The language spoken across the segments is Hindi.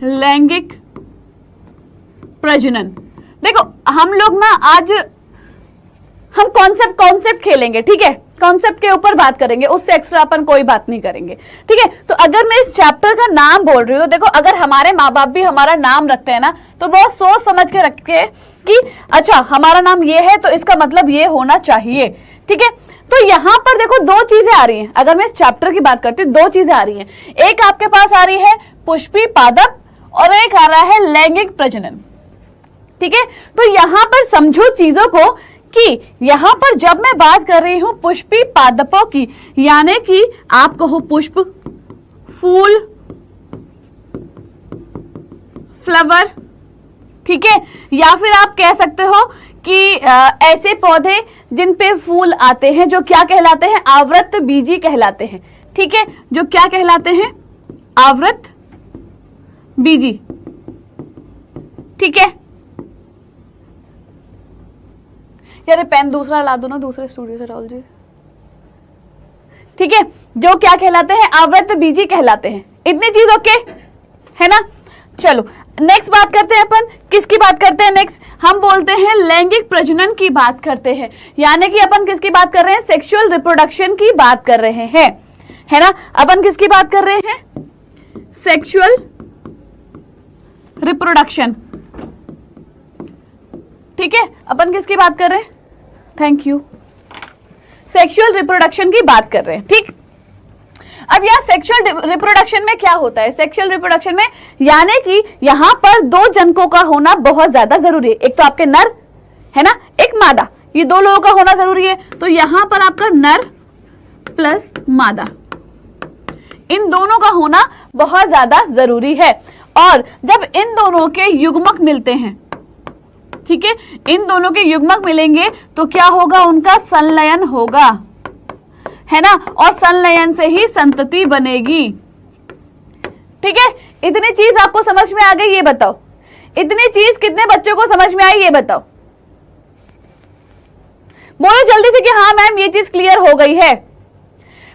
लैंगिक प्रजनन। देखो हम लोग ना आज हम कॉन्सेप्ट खेलेंगे, ठीक है, कॉन्सेप्ट के ऊपर बात करेंगे, उससे एक्स्ट्रा अपन कोई बात नहीं करेंगे, ठीक है। तो अगर मैं इस चैप्टर का नाम बोल रही हूँ तो देखो, अगर हमारे माँ बाप भी हमारा नाम रखते हैं ना तो बहुत सोच समझ के रखे कि अच्छा हमारा नाम ये है तो इसका मतलब ये होना चाहिए, ठीक है। तो यहाँ पर देखो दो चीजें आ रही हैं, अगर मैं इस चैप्टर की बात करती हूँ दो चीजें आ रही हैं, एक आपके पास आ रही है पुष्पी पादप और एक आ रहा है लैंगिक प्रजनन, ठीक है। तो यहाँ पर समझो चीजों को कि यहां पर जब मैं बात कर रही हूं पुष्पी पादपों की, यानी कि आप कहो पुष्प, फूल, फ्लावर, ठीक है, या फिर आप कह सकते हो कि ऐसे पौधे जिन पे फूल आते हैं जो क्या कहलाते हैं, आवृत बीजी कहलाते हैं, ठीक है, जो क्या कहलाते हैं, आवृत बीजी, ठीक है। यार पेन दूसरा ला दो ना दूसरे स्टूडियो से राहुल जी, ठीक है, जो क्या कहलाते हैं, आवृत बीजी कहलाते हैं। इतनी चीज ओके है ना। चलो नेक्स्ट बात करते हैं, अपन किसकी बात करते हैं, नेक्स्ट हम बोलते हैं लैंगिक प्रजनन की बात करते हैं, यानी कि अपन किसकी बात कर रहे हैं, सेक्सुअल रिप्रोडक्शन की बात कर रहे हैं, है ना। अपन किसकी बात कर रहे हैं, सेक्सुअल रिप्रोडक्शन, ठीक है, अपन किसकी बात कर रहे हैं, थैंक यू, सेक्सुअल रिप्रोडक्शन की बात कर रहे हैं, ठीक। अब यह सेक्सुअल रिप्रोडक्शन में क्या होता है, सेक्सुअल रिप्रोडक्शन में यानी कि यहां पर दो जनकों का होना बहुत ज्यादा जरूरी है, एक तो आपके नर है ना, एक मादा, ये दो लोगों का होना जरूरी है। तो यहां पर आपका नर प्लस मादा, इन दोनों का होना बहुत ज्यादा जरूरी है। और जब इन दोनों के युग्मक मिलते हैं, ठीक है, इन दोनों के युग्मक मिलेंगे तो क्या होगा, उनका संलयन होगा, है ना, और संलयन से ही संतति बनेगी, ठीक है। इतनी चीज आपको समझ में आ गई, ये बताओ, इतनी चीज कितने बच्चों को समझ में आई, ये बताओ, बोलो जल्दी से कि हाँ मैम ये चीज क्लियर हो गई है।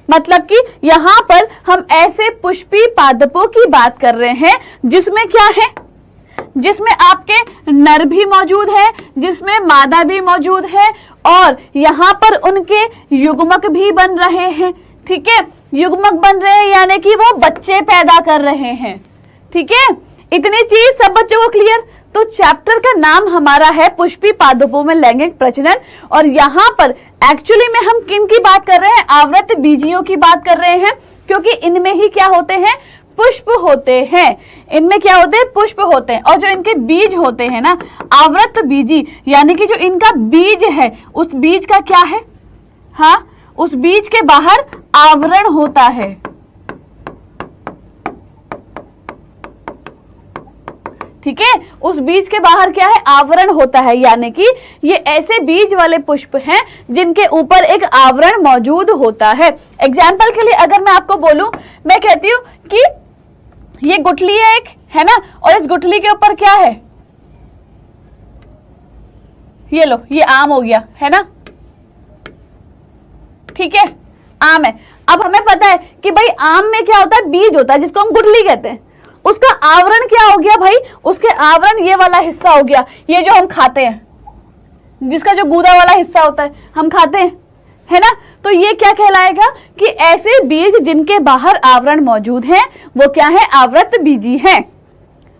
मतलब कि यहां पर हम ऐसे पुष्पी पादपों की बात कर रहे हैं जिसमें क्या है, जिसमें आपके नर भी मौजूद है, जिसमें मादा भी मौजूद है, और यहां पर उनके युग्मक भी बन रहे हैं, ठीक है, युग्मक बन रहे हैं यानी कि वो बच्चे पैदा कर रहे हैं, ठीक है। इतनी चीज सब बच्चों को क्लियर। तो चैप्टर का नाम हमारा है पुष्पी पादपों में लैंगिक प्रजनन, और यहां पर एक्चुअली में हम किन की बात कर रहे हैं, आवृत बीजियों की बात कर रहे हैं, क्योंकि इनमें ही क्या होते हैं, पुष्प होते हैं, इनमें क्या होते हैं, पुष्प होते हैं। और जो इनके बीज होते हैं ना, आवृत बीजी, यानी कि जो इनका बीज है उस बीज का क्या है, हाँ, उस बीज के बाहर आवरण होता है, ठीक है, उस बीज के बाहर क्या है, आवरण होता है, यानी कि ये ऐसे बीज वाले पुष्प हैं जिनके ऊपर एक आवरण मौजूद होता है। एग्जाम्पल के लिए अगर मैं आपको बोलूं, मैं कहती हूं कि ये गुठली है एक, है ना, और इस गुठली के ऊपर क्या है, ये लो, ये आम हो गया, है ना, ठीक है, आम है। अब हमें पता है कि भाई आम में क्या होता है, बीज होता है जिसको हम गुठली कहते हैं, उसका आवरण क्या हो गया भाई, उसके आवरण ये वाला हिस्सा हो गया, ये जो हम खाते हैं, जिसका जो गूदा वाला हिस्सा होता है हम खाते हैं, है ना। तो ये क्या कहलाएगा कि ऐसे बीज जिनके बाहर आवरण मौजूद है वो क्या है, आवृत बीजी हैं।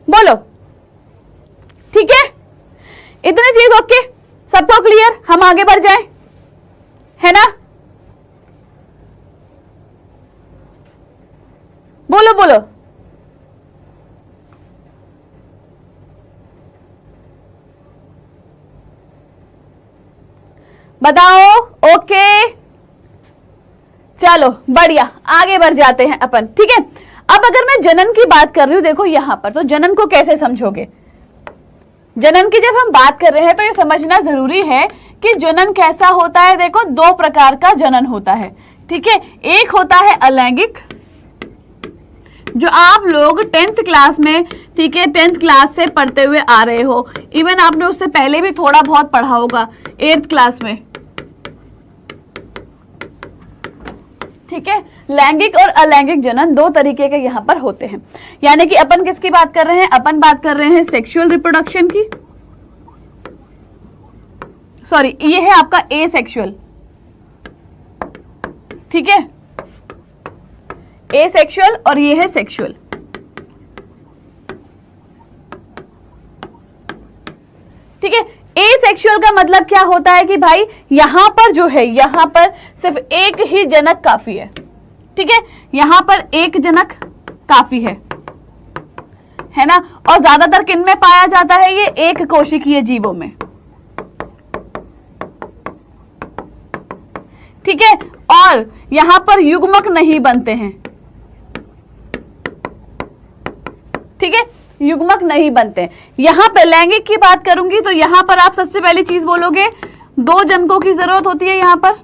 बोलो ठीक है, इतनी चीज ओके, सबको क्लियर, हम आगे बढ़ जाएं, है ना। बोलो बोलो, बताओ। ओके चलो बढ़िया, आगे बढ़ जाते हैं अपन, ठीक है। अब अगर मैं जनन की बात कर रही हूं, देखो यहां पर, तो जनन को कैसे समझोगे, जनन की जब हम बात कर रहे हैं तो ये समझना जरूरी है कि जनन कैसा होता है। देखो दो प्रकार का जनन होता है, ठीक है। एक होता है अलैंगिक, जो आप लोग 10th क्लास में, ठीक है, 10th क्लास से पढ़ते हुए आ रहे हो, इवन आपने उससे पहले भी थोड़ा बहुत पढ़ा होगा 8th क्लास में, ठीक है, लैंगिक और अलैंगिक जनन दो तरीके के यहाँ पर होते हैं। यानी कि अपन किसकी बात कर रहे हैं, अपन बात कर रहे हैं सेक्सुअल रिप्रोडक्शन की, सॉरी ये है आपका एसेक्सुअल, ठीक है, एसेक्सुअल और ये है सेक्सुअल। ठीक है, एसेक्सुअल का मतलब क्या होता है कि भाई यहां पर जो है, यहां पर सिर्फ एक ही जनक काफी है। ठीक है, यहां पर एक जनक काफी है ना, और ज्यादातर किन में पाया जाता है, ये एक कोशिकीय जीवों में। ठीक है, और यहां पर युग्मक नहीं बनते हैं। ठीक है, युग्मक नहीं बनते। यहां पर लैंगिक की बात करूंगी तो यहां पर आप सबसे पहली चीज बोलोगे, दो जनकों की जरूरत होती है यहां पर,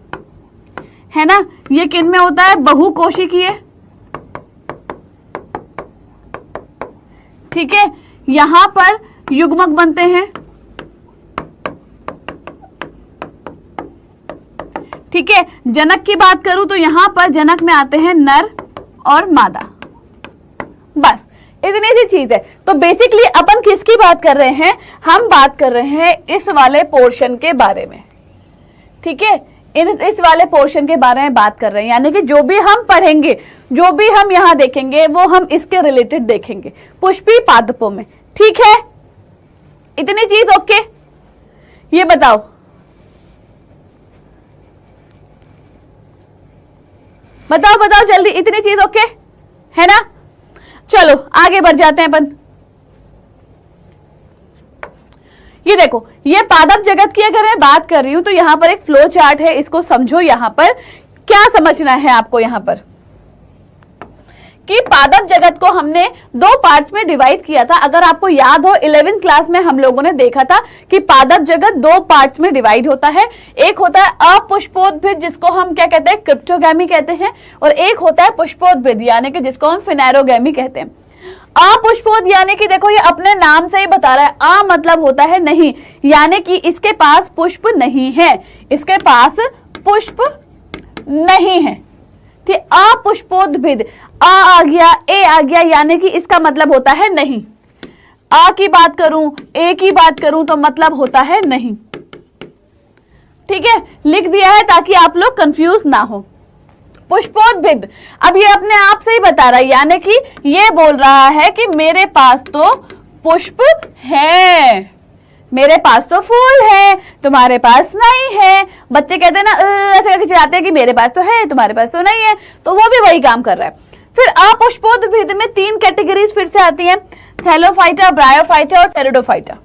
है ना। ये किन में होता है, बहुकोशिकीय। ठीक है, यहां पर युग्मक बनते हैं। ठीक है, जनक की बात करूं तो यहां पर जनक में आते हैं नर और मादा, बस इतनी सी चीज है। तो बेसिकली अपन किसकी बात कर रहे हैं, हम बात कर रहे हैं इस वाले पोर्शन के बारे में। ठीक है, इस वाले पोर्शन के बारे में बात कर रहे हैं, यानी कि जो भी हम पढ़ेंगे, जो भी हम यहां देखेंगे वो हम इसके रिलेटेड देखेंगे पुष्पी पादपों में। ठीक है, इतनी चीज ओके। ये बताओ, बताओ बताओ जल्दी, इतनी चीज ओके है ना। चलो आगे बढ़ जाते हैं अपन। ये देखो, ये पादप जगत की अगर मैं बात कर रही हूं तो यहां पर एक फ्लो चार्ट है, इसको समझो। यहां पर क्या समझना है आपको, यहां पर कि पादप जगत को हमने दो पार्ट्स में डिवाइड किया था। अगर आपको याद हो 11th क्लास में हम लोगों ने देखा था कि पादप जगत दो पार्ट्स में डिवाइड होता है। एक होता है अपुष्पोद्भिद, जिसको हम क्या कहते हैं, क्रिप्टोगैमी कहते हैं, और एक होता है पुष्पोद्भिद, यानी कि जिसको हम फिनेरोगैमी कहते हैं। अपुष्पोद यानी कि देखो ये अपने नाम से ही बता रहा है, आ मतलब होता है नहीं, यानी कि इसके पास पुष्प नहीं है, इसके पास पुष्प नहीं है। ठीक, अपुष्पोद्भिद, आ गया, ए आ गया, यानी कि इसका मतलब होता है नहीं। आ की बात करूं, ए की बात करूं तो मतलब होता है नहीं। ठीक है, लिख दिया है ताकि आप लोग कंफ्यूज ना हो। पुष्पोद्भिद, अब ये अपने आप से ही बता रहा है, यानी कि ये बोल रहा है कि मेरे पास तो पुष्प है, मेरे पास तो फूल है, तुम्हारे पास नहीं है। बच्चे कहते हैं ना, ऐसे करके चिल्लाते हैं कि मेरे पास तो है, तुम्हारे पास तो नहीं है, तो वो भी वही काम कर रहा है। फिर अपुष्पोद्भिद में तीन कैटेगरीज फिर से आती हैं, थैलोफाइटा, ब्रायोफाइटा और टेरिडोफाइटा।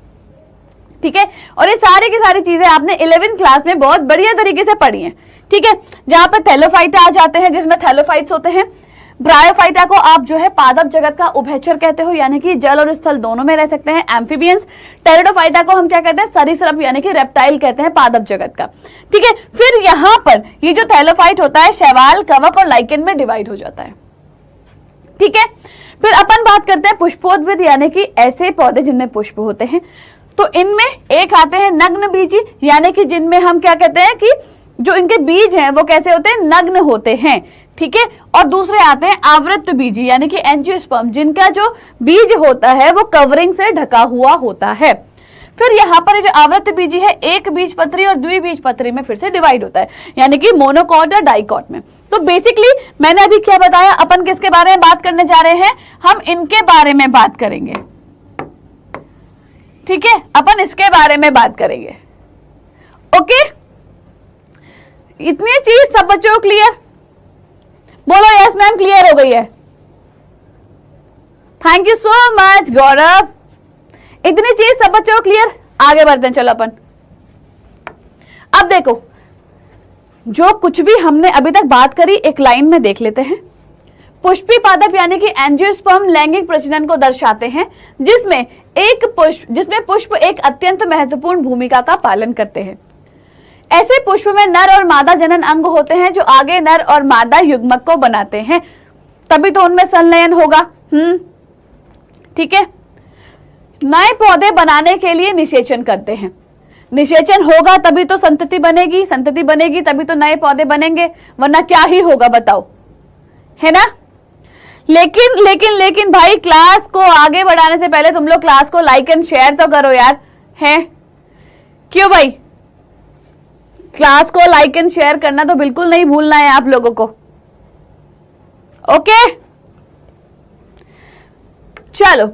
ठीक है, और ये सारी की सारी चीजें आपने 11th क्लास में बहुत बढ़िया तरीके से पढ़ी हैं। ठीक है, जहां पर थैलोफाइटा आ जाते हैं, जिसमें थैलोफाइट्स होते हैं। ब्रायोफाइटा को आप जो है पादप जगत का उभयचर कहते हो, यानी कि जल और स्थल दोनों में रह सकते हैं, एम्फीबियंस। टेरिडोफाइटा को हम क्या कहते हैं, सरीसृप यानी कि रेप्टाइल कहते हैं पादप जगत का। ठीक है, फिर यहां पर ये जो थैलोफाइट होता है शैवाल, कवक और लाइकेन में डिवाइड हो जाता है। ठीक है, फिर अपन बात करते हैं पुष्पोद्भिद, यानी कि ऐसे पौधे जिनमें पुष्प होते हैं। तो इनमें एक आते हैं नग्न बीजी, यानी कि जिनमें हम क्या कहते हैं कि जो इनके बीज हैं वो कैसे होते हैं, नग्न होते हैं। ठीक है, और दूसरे आते हैं आवृत बीजी, यानी कि एंजियोस्पर्म, जिनका जो बीज होता है वो कवरिंग से ढका हुआ होता है। फिर यहाँ पर जो आवृत बीजी है, एक बीजपत्री और द्विबीजपत्री में फिर से डिवाइड होता है, यानी कि मोनोकॉट और डाइकॉट में। तो बेसिकली मैंने अभी क्या बताया, अपन किसके बारे में बात करने जा रहे हैं, हम इनके बारे में बात करेंगे। ठीक है, अपन इसके बारे में बात करेंगे। ओके, इतनी चीज सब बच्चों को क्लियर? बोलो यस मैम, क्लियर हो गई है। थैंक यू सो मच गौरव। इतनी चीज सब बच्चों को क्लियर? आगे बढ़ते हैं, चलो अपन। अब देखो, जो कुछ भी हमने अभी तक बात करी एक लाइन में देख लेते हैं। पुष्पी पादप यानी कि एंजियोस्पर्म लैंगिक प्रजनन को दर्शाते हैं, जिसमें पुष्प एक अत्यंत महत्वपूर्ण भूमिका का पालन करते हैं। ऐसे पुष्प में नर और मादा जनन अंग होते हैं, जो आगे नर और मादा युग्मक को बनाते हैं, तभी तो उनमें संलयन होगा। ठीक है, नए पौधे बनाने के लिए निषेचन करते हैं। निषेचन होगा तभी तो संतति बनेगी, संतति बनेगी तभी तो नए पौधे बनेंगे, वरना क्या ही होगा बताओ। है ना। लेकिन लेकिन लेकिन भाई क्लास को आगे बढ़ाने से पहले तुम लोग क्लास को लाइक एंड शेयर तो करो यार, है क्यों भाई? क्लास को लाइक एंड शेयर करना तो बिल्कुल नहीं भूलना है आप लोगों को। ओके चलो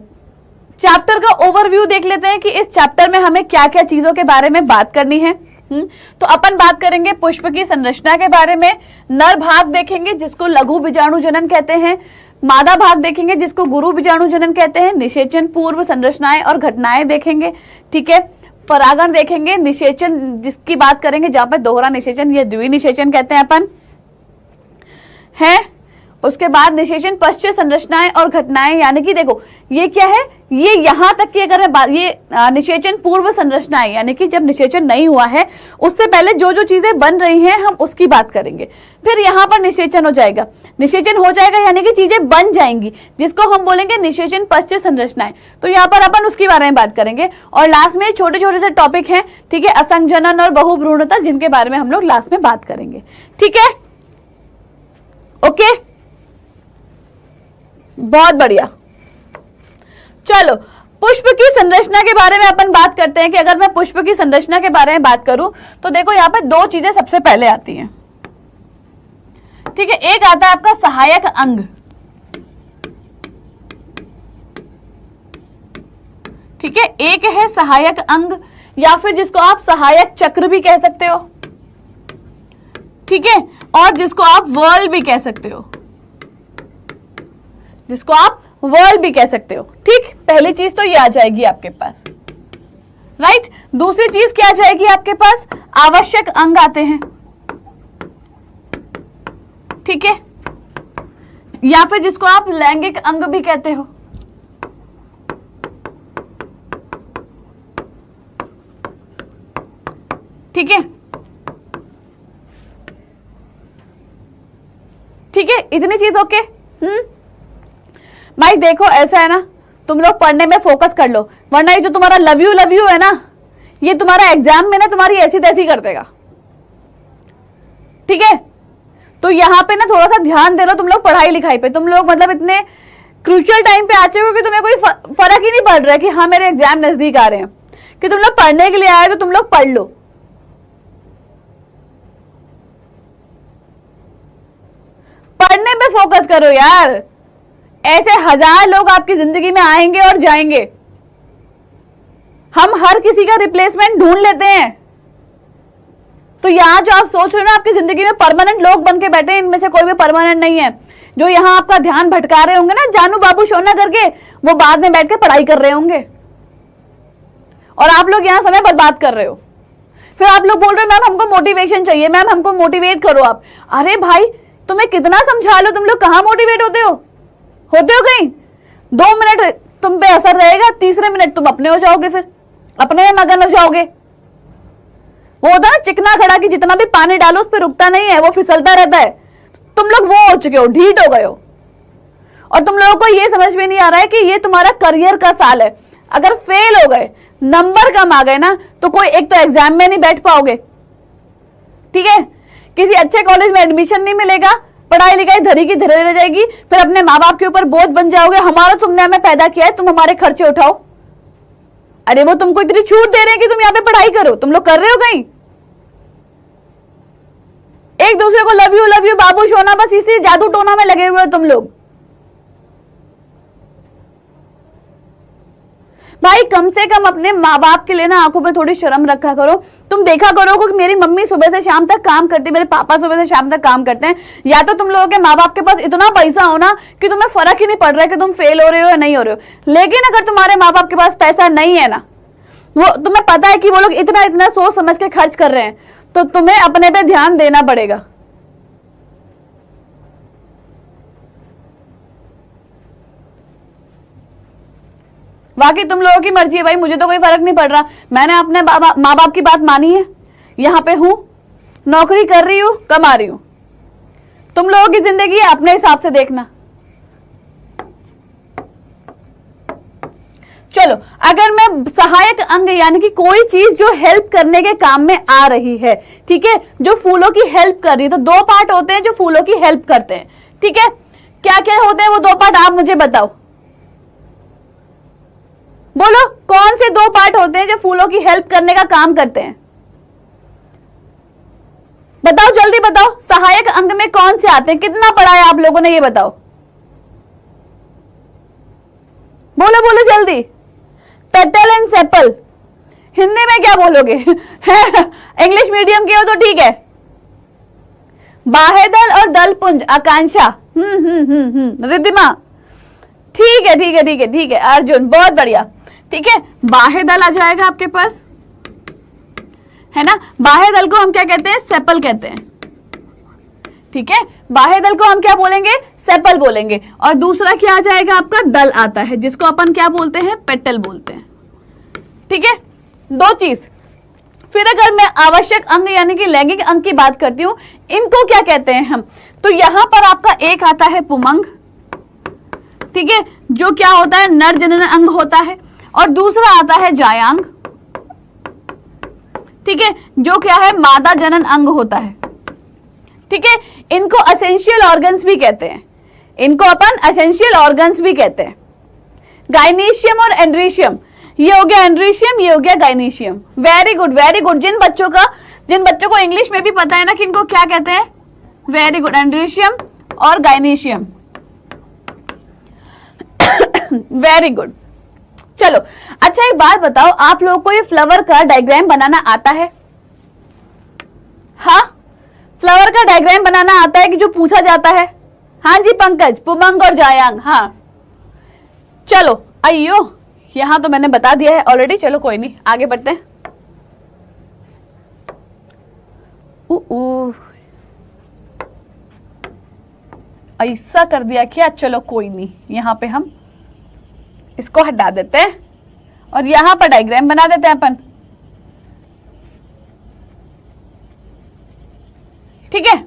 चैप्टर का ओवरव्यू देख लेते हैं कि इस चैप्टर में हमें क्या क्या चीजों के बारे में बात करनी है। तो अपन बात करेंगे पुष्प की संरचना के बारे में, नर भाग देखेंगे जिसको लघु बीजाणु जनन कहते हैं, मादा भाग देखेंगे जिसको गुरु बीजाणु जनन कहते हैं, निषेचन पूर्व संरचनाएं और घटनाएं देखेंगे, ठीक है। परागण देखेंगे, निषेचन जिसकी बात करेंगे जहां पर दोहरा निषेचन या द्विनिषेचन कहते हैं अपन, है। उसके बाद निषेचन पश्चात संरचनाएं और घटनाएं, यानी कि देखो ये क्या है, ये यहां तक की अगर मैं बात, ये निषेचन पूर्व संरचनाएं यानी कि जब निषेचन नहीं हुआ है उससे पहले जो जो चीजें बन रही हैं हम उसकी बात करेंगे। फिर यहाँ पर निषेचन हो जाएगा, निषेचन हो जाएगा यानी कि चीजें बन जाएंगी जिसको हम बोलेंगे निषेचन पश्चात संरचनाएं, तो यहाँ पर अपन उसके बारे में बात करेंगे। और लास्ट में छोटे छोटे से टॉपिक हैं, ठीक है, असंजनन और बहुभ्रूणता, जिनके बारे में हम लोग लास्ट में बात करेंगे, ठीक है। ओके बहुत बढ़िया। चलो पुष्प की संरचना के बारे में अपन बात करते हैं कि अगर मैं पुष्प की संरचना के बारे में बात करूं तो देखो यहां पे दो चीजें सबसे पहले आती हैं, ठीक है। एक आता है आपका सहायक अंग, ठीक है, एक है सहायक अंग या फिर जिसको आप सहायक चक्र भी कह सकते हो, ठीक है, और जिसको आप वर्ल भी कह सकते हो, जिसको आप वर्ल भी कह सकते हो, ठीक। पहली चीज तो ये आ जाएगी आपके पास, राइट। दूसरी चीज क्या आ जाएगी आपके पास, आवश्यक अंग आते हैं, ठीक है, या फिर जिसको आप लैंगिक अंग भी कहते हो, ठीक है, ठीक है। इतनी चीज ओके। भाई देखो ऐसा है ना, तुम लोग पढ़ने में फोकस कर लो, वरना ये जो तुम्हारा लव यू है ना, ये तुम्हारा एग्जाम में ना तुम्हारी ऐसी तैसी कर देगा, ठीक है। तो यहाँ पे ना थोड़ा सा ध्यान दे लो तुम लोग पढ़ाई लिखाई पे। तुम लोग मतलब इतने क्रूशियल टाइम पे आ चुके हो कि तुम्हें कोई फर्क ही नहीं पड़ रहा है कि हाँ मेरे एग्जाम नजदीक आ रहे हैं, कि तुम लोग पढ़ने के लिए आए तो तुम लोग पढ़ लो। पढ़ने पे फोकस करो यार, ऐसे हजार लोग आपकी जिंदगी में आएंगे और जाएंगे, हम हर किसी का रिप्लेसमेंट ढूंढ लेते हैं। तो यहाँ जो आप सोच रहे हो ना आपकी जिंदगी में परमानेंट लोग बन के बैठे हैं, इनमें से कोई भी परमानेंट नहीं है। जो यहाँ आपका ध्यान भटका रहे होंगे ना जानू बाबू शोना करके, वो बाद में बैठ के पढ़ाई कर रहे होंगे और आप लोग यहाँ समय बर्बाद कर रहे हो। फिर आप लोग बोल रहे हो मैम हमको मोटिवेशन चाहिए, मैम हमको मोटिवेट करो आप। अरे भाई तुम्हें कितना समझा लो, तुम लोग कहाँ मोटिवेट होते हो कहीं? 2 मिनट तुम पे असर रहेगा, तीसरे मिनट तुम अपने हो जाओगे, फिर अपने में मगन हो जाओगे। वो होता है ना चिकना खड़ा कि जितना भी पानी डालो उस पर रुकता नहीं है, वो फिसलता रहता है। तुम लोग वो हो चुके हो, ढीठ हो गए हो। और तुम लोगों को ये समझ में नहीं आ रहा है कि ये तुम्हारा करियर का साल है। अगर फेल हो गए, नंबर कम आ गए ना, तो कोई एक तो एग्जाम में नहीं बैठ पाओगे, ठीक है, किसी अच्छे कॉलेज में एडमिशन नहीं मिलेगा, पढ़ाई लिखाई धरी की धरी रह जाएगी, फिर अपने माँ बाप के ऊपर बोझ बन जाओगे। हमारा तुमने हमें पैदा किया है, तुम हमारे खर्चे उठाओ। अरे वो तुमको इतनी छूट दे रहे हैं कि तुम यहाँ पे पढ़ाई करो, तुम लोग कर रहे हो कहीं? एक दूसरे को लव यू बाबू शोना, बस इसी जादू टोना में लगे हुए हो तुम लोग। भाई कम से कम अपने माँ बाप के लिए ना आंखों पे थोड़ी शर्म रखा करो। तुम देखा करो कि मेरी मम्मी सुबह से शाम तक काम करती, मेरे पापा सुबह से शाम तक काम करते हैं। या तो तुम लोगों के माँ बाप के पास इतना पैसा हो ना कि तुम्हें फर्क ही नहीं पड़ रहा है कि तुम फेल हो रहे हो या नहीं हो रहे हो। लेकिन अगर तुम्हारे माँ बाप के पास पैसा नहीं है ना, वो तुम्हें पता है कि वो लोग इतना इतना सोच समझ के खर्च कर रहे हैं, तो तुम्हें अपने पे ध्यान देना पड़ेगा। बाकी तुम लोगों की मर्जी है भाई, मुझे तो कोई फर्क नहीं पड़ रहा। मैंने अपने माँ बाप की बात मानी है, यहाँ पे हूं, नौकरी कर रही हूं, कमा रही हूं। तुम लोगों की जिंदगी है, अपने हिसाब से देखना। चलो अगर मैं सहायक अंग यानी कि कोई चीज जो हेल्प करने के काम में आ रही है, ठीक है, जो फूलों की हेल्प कर रही है, तो 2 पार्ट होते हैं जो फूलों की हेल्प करते हैं, ठीक है। क्या क्या होते हैं वो 2 पार्ट, आप मुझे बताओ, बोलो कौन से 2 पार्ट होते हैं जो फूलों की हेल्प करने का काम करते हैं? बताओ जल्दी बताओ, सहायक अंग में कौन से आते हैं? कितना पढ़ा है आप लोगों ने, ये बताओ, बोलो बोलो जल्दी। पेटल एंड सेपल, हिंदी में क्या बोलोगे? इंग्लिश मीडियम के हो तो ठीक है। बाह्यदल और दलपुंज, आकांक्षा, रिद्धिमा, ठीक है ठीक है ठीक है ठीक है, अर्जुन बहुत बढ़िया, ठीक है। बाह्यदल आ जाएगा आपके पास, है ना। बाह्यदल को हम क्या कहते हैं? सेपल कहते हैं, ठीक है। बाह्यदल को हम क्या बोलेंगे? सेपल बोलेंगे। और दूसरा क्या आ जाएगा आपका? दल आता है, जिसको अपन क्या बोलते हैं? पेटल बोलते हैं, ठीक है। 2 चीज। फिर अगर मैं आवश्यक अंग यानी कि लैंगिक अंग की बात करती हूं, इनको क्या कहते हैं हम? तो यहां पर आपका एक आता है पुमंग, ठीक है, जो क्या होता है? नर जनन अंग होता है। और दूसरा आता है जायांग, ठीक है, जो क्या है? मादा जनन अंग होता है, ठीक है। इनको एसेंशियल ऑर्गन्स भी कहते हैं, इनको अपन एसेंशियल ऑर्गन्स भी कहते हैं। गाइनीशियम और एंड्रीशियम, ये हो गया एंड्रीशियम, ये हो गया gynoecium. Very good very good. जिन बच्चों को इंग्लिश में भी पता है ना कि इनको क्या कहते हैं, वेरी गुड, एंड्रीशियम और गाइनीशियम, वेरी गुड। चलो अच्छा एक बात बताओ, आप लोगों को ये फ्लावर का डायग्राम बनाना आता है? हाँ, फ्लावर का डायग्राम बनाना आता है कि जो पूछा जाता है? हाँ जी पंकज, पुमंग और जायांग, हाँ। चलो अयो, यहां तो मैंने बता दिया है ऑलरेडी, चलो कोई नहीं, आगे बढ़ते हैं। ऐसा कर दिया क्या? चलो कोई नहीं, यहां पे हम इसको हटा देते हैं और यहां पर डायग्राम बना देते हैं अपन, ठीक है।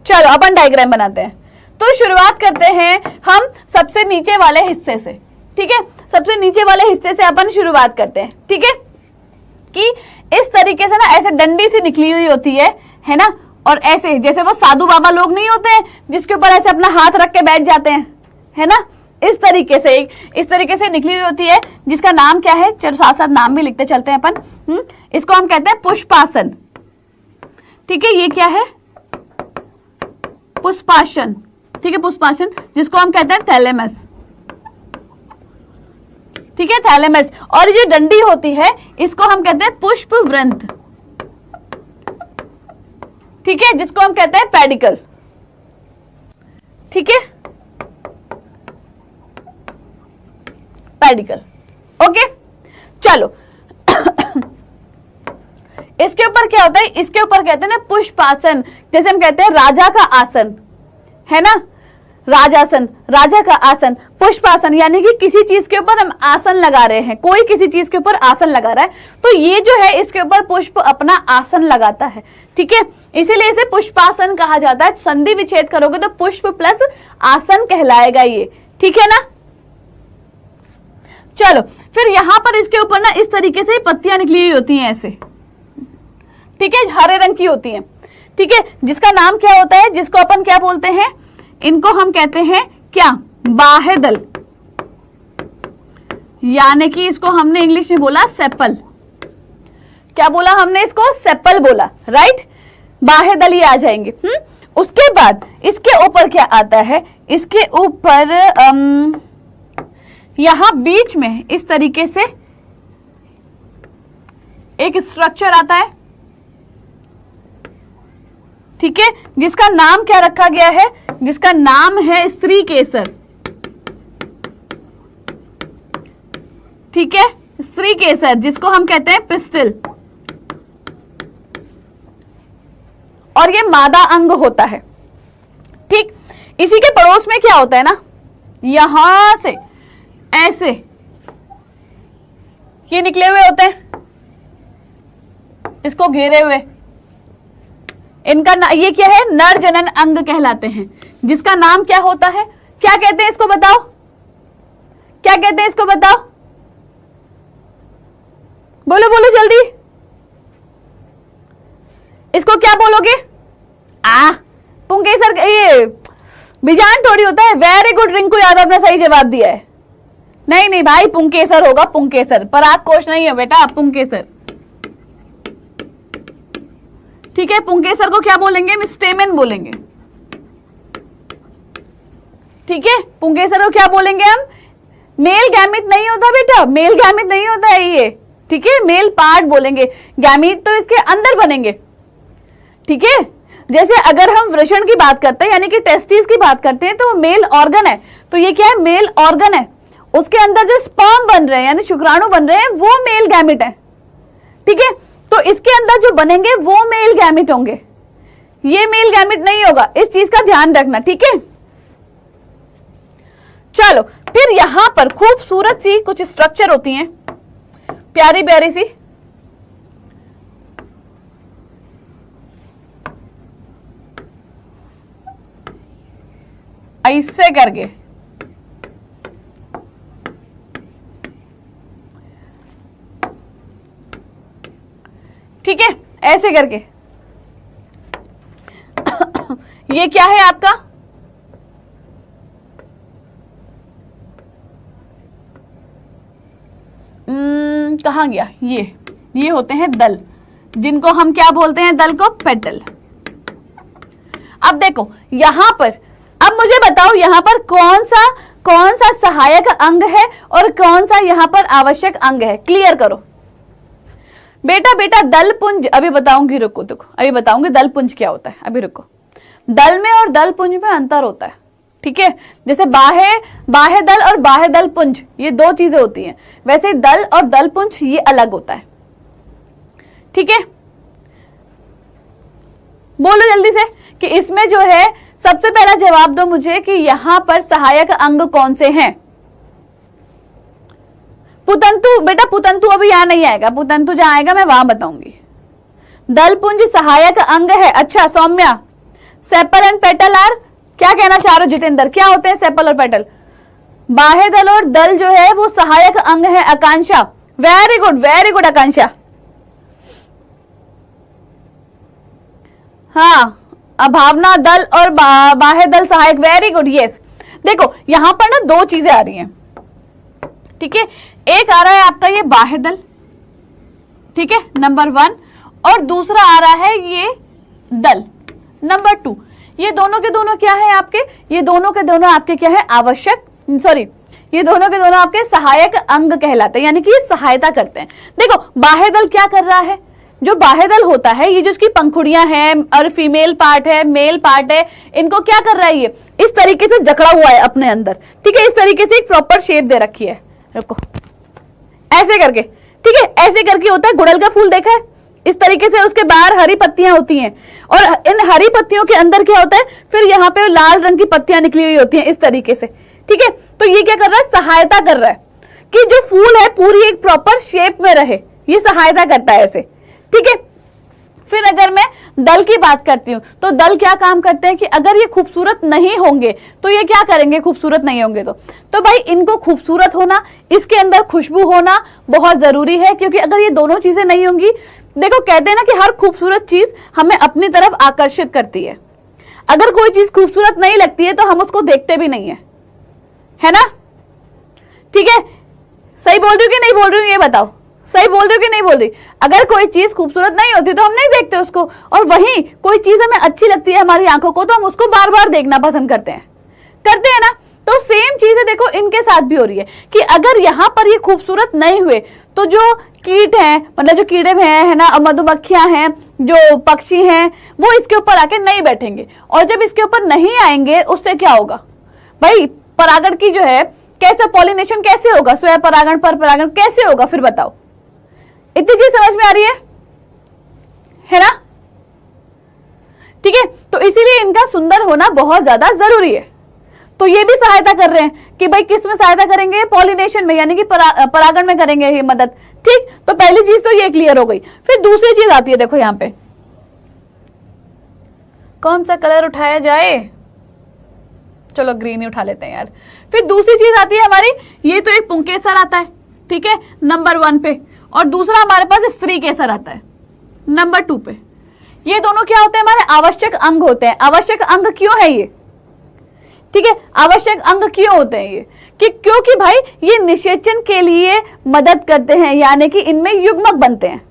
चलो अपन डायग्राम बनाते हैं। तो शुरुआत करते हैं हम सबसे नीचे वाले हिस्से से, ठीक है। सबसे नीचे वाले हिस्से से अपन शुरुआत करते हैं, ठीक है। कि इस तरीके से ना ऐसे डंडी सी निकली हुई होती है ना, और ऐसे जैसे वो साधु बाबा लोग नहीं होते हैं जिसके ऊपर ऐसे अपना हाथ रख के बैठ जाते हैं, है ना, इस तरीके से निकली हुई होती है, जिसका नाम क्या है? चलो साथ साथ नाम भी लिखते चलते हैं अपन। इसको हम कहते हैं पुष्पासन, ठीक है। ये क्या है? पुष्पासन, ठीक है, पुष्पासन, जिसको हम कहते हैं थैलेमस, ठीक है, थैलेमस। और ये डंडी होती है इसको हम कहते हैं पुष्प वृंत, ठीक है, जिसको हम कहते हैं पेडिकल, ठीक है, पेडिकल, ओके। चलो इसके ऊपर क्या होता है? इसके ऊपर कहते हैं ना पुष्पासन, जैसे हम कहते हैं राजा का आसन, है ना, राजासन, राजा का आसन, पुष्पासन, यानी कि किसी चीज के ऊपर हम आसन लगा रहे हैं, कोई किसी चीज के ऊपर आसन लगा रहा है, तो ये जो है इसके ऊपर पुष्प अपना आसन लगाता है, ठीक है, इसीलिए इसे पुष्पासन कहा जाता है। संधि विच्छेद करोगे तो पुष्प प्लस आसन कहलाएगा ये, ठीक है ना। चलो फिर यहां पर इसके ऊपर ना इस तरीके से पत्तियां निकली हुई होती हैं ऐसे, ठीक है, हरे रंग की होती हैं, ठीक है, जिसका नाम क्या होता है? जिसको अपन क्या बोलते हैं? इनको हम कहते हैं क्या? बाह्यदल, यानी कि इसको हमने इंग्लिश में बोला सेपल। क्या बोला हमने? इसको सेपल बोला, राइट। बाह्यदल ये आ जाएंगे। उसके बाद इसके ऊपर क्या आता है? इसके ऊपर यहां बीच में इस तरीके से एक स्ट्रक्चर आता है, ठीक है, जिसका नाम क्या रखा गया है? जिसका नाम है स्त्री केसर, ठीक है, स्त्री केसर, जिसको हम कहते हैं पिस्टल, और ये मादा अंग होता है, ठीक। इसी के पड़ोस में क्या होता है ना, यहां से ऐसे ये निकले हुए होते हैं, इसको घेरे हुए, इनका ये क्या है? नर जनन अंग कहलाते हैं, जिसका नाम क्या होता है? क्या कहते हैं इसको बताओ? क्या कहते हैं इसको बताओ? बोलो बोलो जल्दी, इसको क्या बोलोगे? पुंकेसर, ये बीजांड थोड़ी होता है। वेरी गुड रिंकू यादव ने सही जवाब दिया है। नहीं नहीं भाई, पुंकेसर होगा, पुंकेसर। पराग कोश नहीं है बेटा, पुंकेसर। ठीक है, पुंकेसर को क्या बोलेंगे? हम स्टेमेन बोलेंगे। ठीक है, पुंकेसर को क्या बोलेंगे हम? मेल गैमिट नहीं होता बेटा, मेल गैमिट नहीं होता है ये। ठीक है, मेल पार्ट बोलेंगे, गैमिट तो इसके अंदर बनेंगे। ठीक है, जैसे अगर हम वृषण की बात करते हैं यानी कि टेस्टिस की बात करते हैं तो वो मेल ऑर्गन है, तो ये क्या है? मेल ऑर्गन है। उसके अंदर जो स्पर्म बन रहे हैं यानी शुक्राणु बन रहे हैं वो मेल गैमिट है। ठीक है, तो इसके अंदर जो बनेंगे वो मेल गैमिट होंगे, ये मेल गैमिट नहीं होगा। इस चीज का ध्यान रखना। ठीक है, चलो फिर यहां पर खूबसूरत सी कुछ स्ट्रक्चर होती हैं, प्यारी प्यारी सी। ऐसे करके, ठीक है, ऐसे करके। ये क्या है आपका? कहां गया? ये होते हैं दल, जिनको हम क्या बोलते हैं? दल को पेटल। अब देखो यहां पर, अब मुझे बताओ यहां पर कौन सा सहायक अंग है और कौन सा यहां पर आवश्यक अंग है? क्लियर करो बेटा दल पुंज अभी बताऊंगी, रुको देखो अभी बताऊंगी दल पुंज क्या होता है, अभी रुको। दल में और दल पुंज में अंतर होता है। ठीक है, जैसे बाह्य दल और बाह्य दल पुंज ये दो चीजें होती हैं, वैसे दल और दल पुंज ये अलग होता है। ठीक है, बोलो जल्दी से कि इसमें जो है, सबसे पहला जवाब दो मुझे कि यहां पर सहायक अंग कौन से हैं? पुतंतु बेटा, पुतंतु अभी यहां नहीं आएगा, पुतंतु जहां आएगा मैं वहां बताऊंगी। दल पुंज सहायक अंग है। अच्छा Saumya, sepal and petal are, क्या कहना चाह रहे हो जितेंद्र? क्या होते हैं सेपल और पेटल? बाह्य दल और दल जो है वो सहायक अंग है। आकांक्षा, वेरी गुड आकांक्षा। हाँ, भावना, दल और बाह्य दल सहायक, वेरी गुड, यस। देखो यहां पर ना दो चीजें आ रही हैं। ठीक है, एक आ रहा है आपका ये बाह्य दल, ठीक है, नंबर 1, और दूसरा आ रहा है ये दल नंबर 2। ये दोनों के दोनों क्या है आपके? ये दोनों के दोनों आपके क्या है? आवश्यक, सॉरी, ये दोनों के दोनों आपके सहायक अंग कहलाते हैं, यानी कि ये सहायता करते हैं। देखो बाह्य दल क्या कर रहा है? जो बाह्य दल होता है, ये जो इसकी पंखुड़ियां हैं और फीमेल पार्ट है, मेल पार्ट है, इनको क्या कर रहा है? ये इस तरीके से जकड़ा हुआ है अपने अंदर। ठीक है, इस तरीके से एक प्रॉपर शेप दे रखी है। रुको, ऐसे करके, ठीक है, ऐसे करके होता है। गुड़हल का फूल देखा है? इस तरीके से उसके बाहर हरी पत्तियां होती हैं और इन हरी पत्तियों के अंदर क्या होता है? फिर यहाँ पे लाल रंग की पत्तियां निकली हुई होती हैं इस तरीके से। ठीक है, तो ये क्या कर रहा है? सहायता कर रहा है कि जो फूल है पूरी एक प्रॉपर शेप में रहे, ये सहायता करता है ऐसे। ठीक है, फिर अगर मैं दल की बात करती हूं तो दल क्या काम करते हैं कि अगर ये खूबसूरत नहीं होंगे तो ये क्या करेंगे? खूबसूरत नहीं होंगे तो भाई इनको खूबसूरत होना, इसके अंदर खुशबू होना बहुत जरूरी है, क्योंकि अगर ये दोनों चीजें नहीं होंगी, देखो कहते हैं ना कि हर खूबसूरत चीज हमें अपनी तरफ आकर्षित करती है। अगर कोई चीज खूबसूरत नहीं लगती है तो हम उसको देखते भी नहीं है ना? ठीक है, सही बोल रही हूँ कि नहीं बोल रही हूँ? ये बताओ, सही बोल रही हूँ कि नहीं बोल रही? अगर कोई चीज खूबसूरत नहीं होती तो हम नहीं देखते उसको, और वहीं कोई चीज हमें अच्छी लगती है हमारी आंखों को तो हम उसको बार बार देखना पसंद करते हैं ना? तो सेम चीज है, देखो इनके साथ भी हो रही है कि अगर यहाँ पर ये खूबसूरत नहीं हुए तो जो कीट हैं, मतलब जो कीड़े हैं, है ना, मधुमक्खियां हैं, जो पक्षी हैं, वो इसके ऊपर आके नहीं बैठेंगे, और जब इसके ऊपर नहीं आएंगे उससे क्या होगा भाई? परागण की जो है, कैसे पॉलिनेशन कैसे होगा? स्वयं परागण, पर परागण कैसे होगा? फिर बताओ, इतनी चीज समझ में आ रही है ना? ठीक है, तो इसीलिए इनका सुंदर होना बहुत ज्यादा जरूरी है। तो ये भी सहायता कर रहे हैं कि भाई किस में सहायता करेंगे? पॉलिनेशन में, यानी कि परागण में करेंगे ये मदद। ठीक, तो पहली चीज तो ये क्लियर हो गई। फिर दूसरी चीज आती है, देखो यहाँ पे कौन सा कलर उठाया जाए? चलो ग्रीन ही उठा लेते हैं यार। फिर दूसरी चीज आती है हमारी, ये तो एक पुंकेसर आता है, ठीक है, नंबर 1 पे, और दूसरा हमारे पास स्त्री केसर आता है नंबर 2 पे। ये दोनों क्या होते हैं? हमारे आवश्यक अंग होते हैं। आवश्यक अंग क्यों है ये? ठीक है, आवश्यक अंग क्यों होते हैं ये, कि क्योंकि भाई ये निषेचन के लिए मदद करते हैं, यानी कि इनमें युग्मक बनते हैं।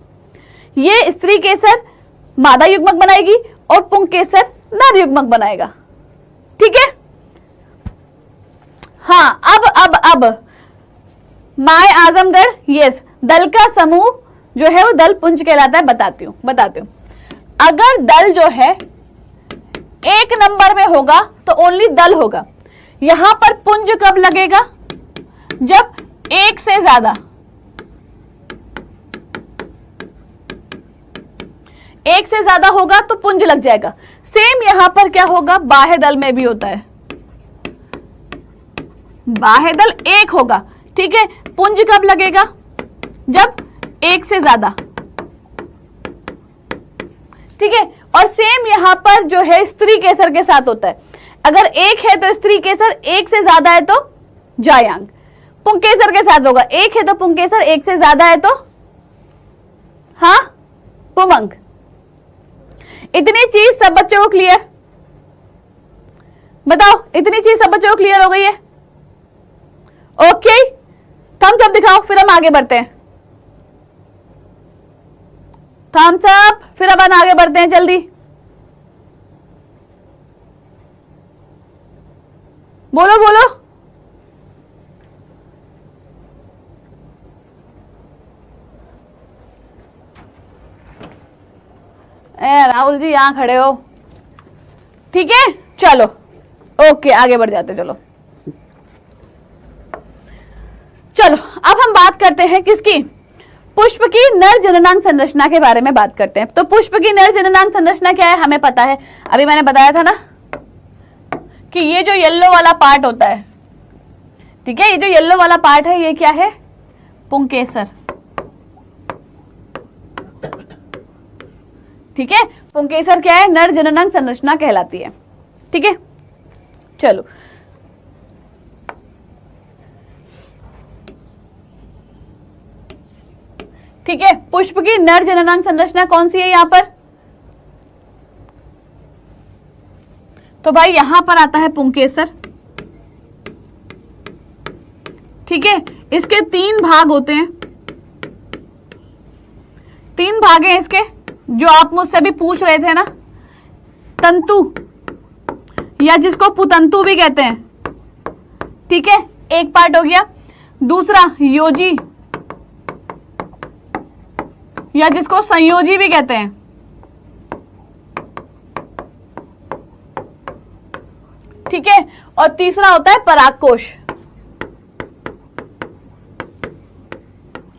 ये स्त्री केसर मादा युग्मक बनाएगी और पुंकेसर नर युग्मक बनाएगा। ठीक है, हाँ अब माय आजमगढ़, यस, दल का समूह जो है वो दल पुंज कहलाता है। बताती हूं अगर दल जो है एक नंबर में होगा तो ओनली दल होगा। यहां पर पुंज कब लगेगा, जब एक से ज्यादा, एक से ज्यादा होगा तो पुंज लग जाएगा। सेम यहां पर क्या होगा, बाह्य दल में भी होता है, बाह्य दल एक होगा। ठीक है, पुंज कब लगेगा, जब एक से ज्यादा। ठीक है, और सेम यहां पर जो है स्त्री केसर के साथ होता है। अगर एक है तो स्त्री केसर, एक से ज्यादा है तो जायांग। पुंकेसर के साथ होगा, एक है तो पुंकेसर, एक से ज्यादा है तो हाँ पुमंग। इतनी चीज सब बच्चों को क्लियर, बताओ इतनी चीज सब बच्चों को क्लियर हो गई है? ओके, थम्स अप दिखाओ, फिर हम आगे बढ़ते हैं। थम्स अप, फिर अपन आगे बढ़ते हैं जल्दी। बोलो बोलो। राहुल जी यहां खड़े हो, ठीक है, चलो ओके आगे बढ़ जाते। चलो अब हम बात करते हैं किसकी, पुष्प की नर जननांग संरचना के बारे में बात करते हैं। तो पुष्प की नर जननांग संरचना क्या है हमें पता है, अभी मैंने बताया था ना कि ये जो येलो वाला पार्ट होता है, ठीक है, ये जो येलो वाला पार्ट है ये क्या है, पुंकेसर। ठीक है, पुंकेसर क्या है, नर जननांग संरचना कहलाती है। ठीक है, चलो ठीक है, पुष्प की नर जननांग संरचना कौन सी है यहां पर, तो भाई यहां पर आता है पुंकेसर। ठीक है, इसके 3 भाग होते हैं, 3 भाग हैं इसके, जो आप मुझसे भी पूछ रहे थे ना, तंतु या जिसको पुतंतु भी कहते हैं। ठीक है, एक पार्ट हो गया। दूसरा योजी या जिसको संयोजी भी कहते हैं। ठीक है, और तीसरा होता है परागकोश।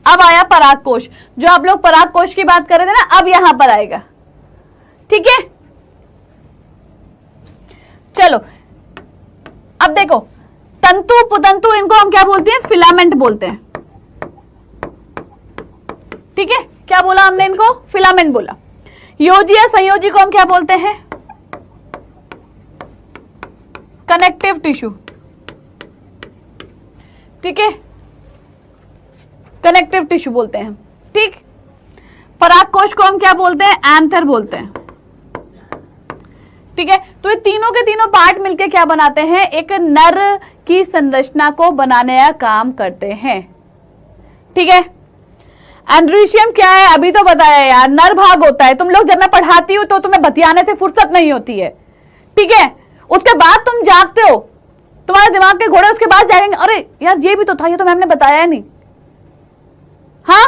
अब आया परागकोश, जो आप लोग परागकोश की बात कर रहे थे ना, अब यहां पर आएगा। ठीक है, चलो अब देखो, तंतु पुतंतु इनको हम क्या बोलते हैं, फिलामेंट बोलते हैं। ठीक है, क्या बोला हमने इनको, फिलामेंट बोला। योजी या संयोजी को हम क्या बोलते हैं, कनेक्टिव टिश्यू। ठीक है, कनेक्टिव टिश्यू बोलते हैं। ठीक, परागकोश को हम क्या बोलते हैं, एंथर बोलते हैं। ठीक है, तो ये तीनों के तीनों पार्ट मिलकर क्या बनाते हैं, एक नर की संरचना को बनाने का काम करते हैं। ठीक है, एंड्रीशियम क्या है अभी तो बताया यार, नर भाग होता है। तुम लोग जब मैं पढ़ाती हूं तो तुम्हें बतियाने से फुर्सत नहीं होती है। ठीक है, उसके बाद तुम जागते हो, तुम्हारे दिमाग के घोड़े उसके बाद जाएंगे, अरे यार ये भी तो था, ये तो मैम ने बताया नहीं। हाँ,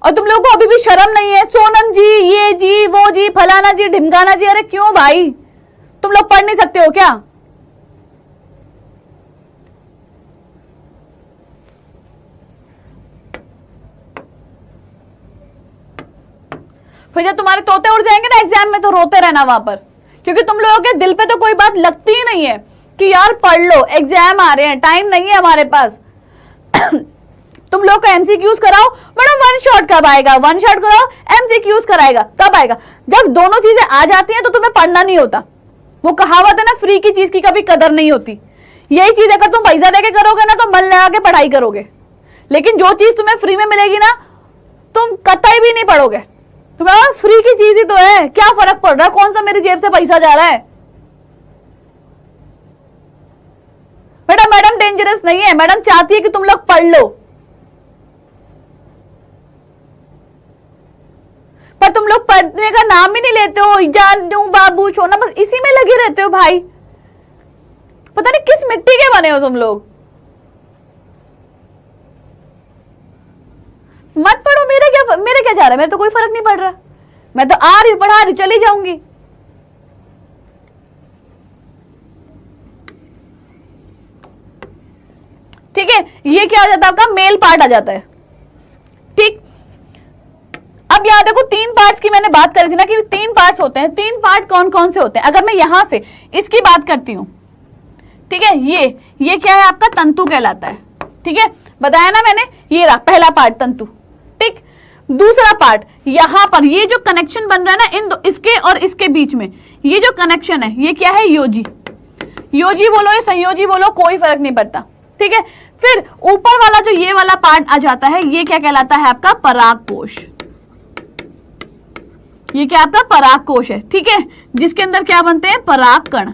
और तुम लोगों को अभी भी शर्म नहीं है, सोनम जी, ये जी, वो जी, फलाना जी, ढिमकाना जी, अरे क्यों भाई, तुम लोग पढ़ नहीं सकते हो क्या? फिर जब तुम्हारे तोते उड़ जाएंगे ना एग्जाम में, तो रोते रहना वहां पर, क्योंकि तुम लोगों के दिल पे तो कोई बात लगती ही नहीं है कि यार पढ़ लो, एग्जाम आ रहे हैं, टाइम नहीं है हमारे पास। तुम लोग को एमसीक्यूज कराओ, मैडम वन शॉट कब आएगा, वन शॉट कराओ, एमसीक्यूज कराएगा कब आएगा? जब दोनों चीजें आ जाती हैं तो तुम्हें पढ़ना नहीं होता। वो कहावत है ना, फ्री की चीज की कभी कदर नहीं होती। यही चीज अगर तुम पैसा देके करोगे ना तो मन लगा के पढ़ाई करोगे, लेकिन जो चीज तुम्हें फ्री में मिलेगी ना, तुम कतई भी नहीं पढ़ोगे। तो बाबा फ्री की चीज ही तो है, क्या फर्क पड़ रहा है, कौन सा मेरी जेब से पैसा जा रहा है। बेटा मैडम डेंजरस नहीं है, मैडम चाहती है कि तुम लोग पढ़ लो, पर तुम लोग पढ़ने का नाम ही नहीं लेते हो। जानू बाबू छोना बस इसी में लगे रहते हो भाई, पता नहीं किस मिट्टी के बने हो तुम लोग। मत पढ़ो, मेरे क्या जा रहा है, मेरे तो कोई फर्क नहीं पड़ रहा, मैं तो आ रही हूं पढ़ा रही चली जाऊंगी। ठीक है, ये क्या आ जाता है आपका मेल पार्ट आ जाता है। ठीक, अब यहां देखो तीन पार्ट्स की मैंने बात करी थी ना कि तीन पार्ट्स होते हैं। तीन पार्ट कौन कौन से होते हैं, अगर मैं यहां से इसकी बात करती हूं, ठीक है, ये क्या है आपका तंतु कहलाता है। ठीक है, बताया ना मैंने, ये रहा पहला पार्ट तंतु। ठीक, दूसरा पार्ट यहां पर ये जो कनेक्शन बन रहा है ना इन इसके और इसके बीच में, ये जो कनेक्शन है ये क्या है, योजी। योजी बोलो या संयोजी बोलो कोई फर्क नहीं पड़ता। ठीक है, फिर ऊपर वाला जो ये वाला पार्ट आ जाता है, ये क्या कहलाता है आपका परागकोश। ये क्या आपका परागकोश है। ठीक है, जिसके अंदर क्या बनते हैं, पराग कण,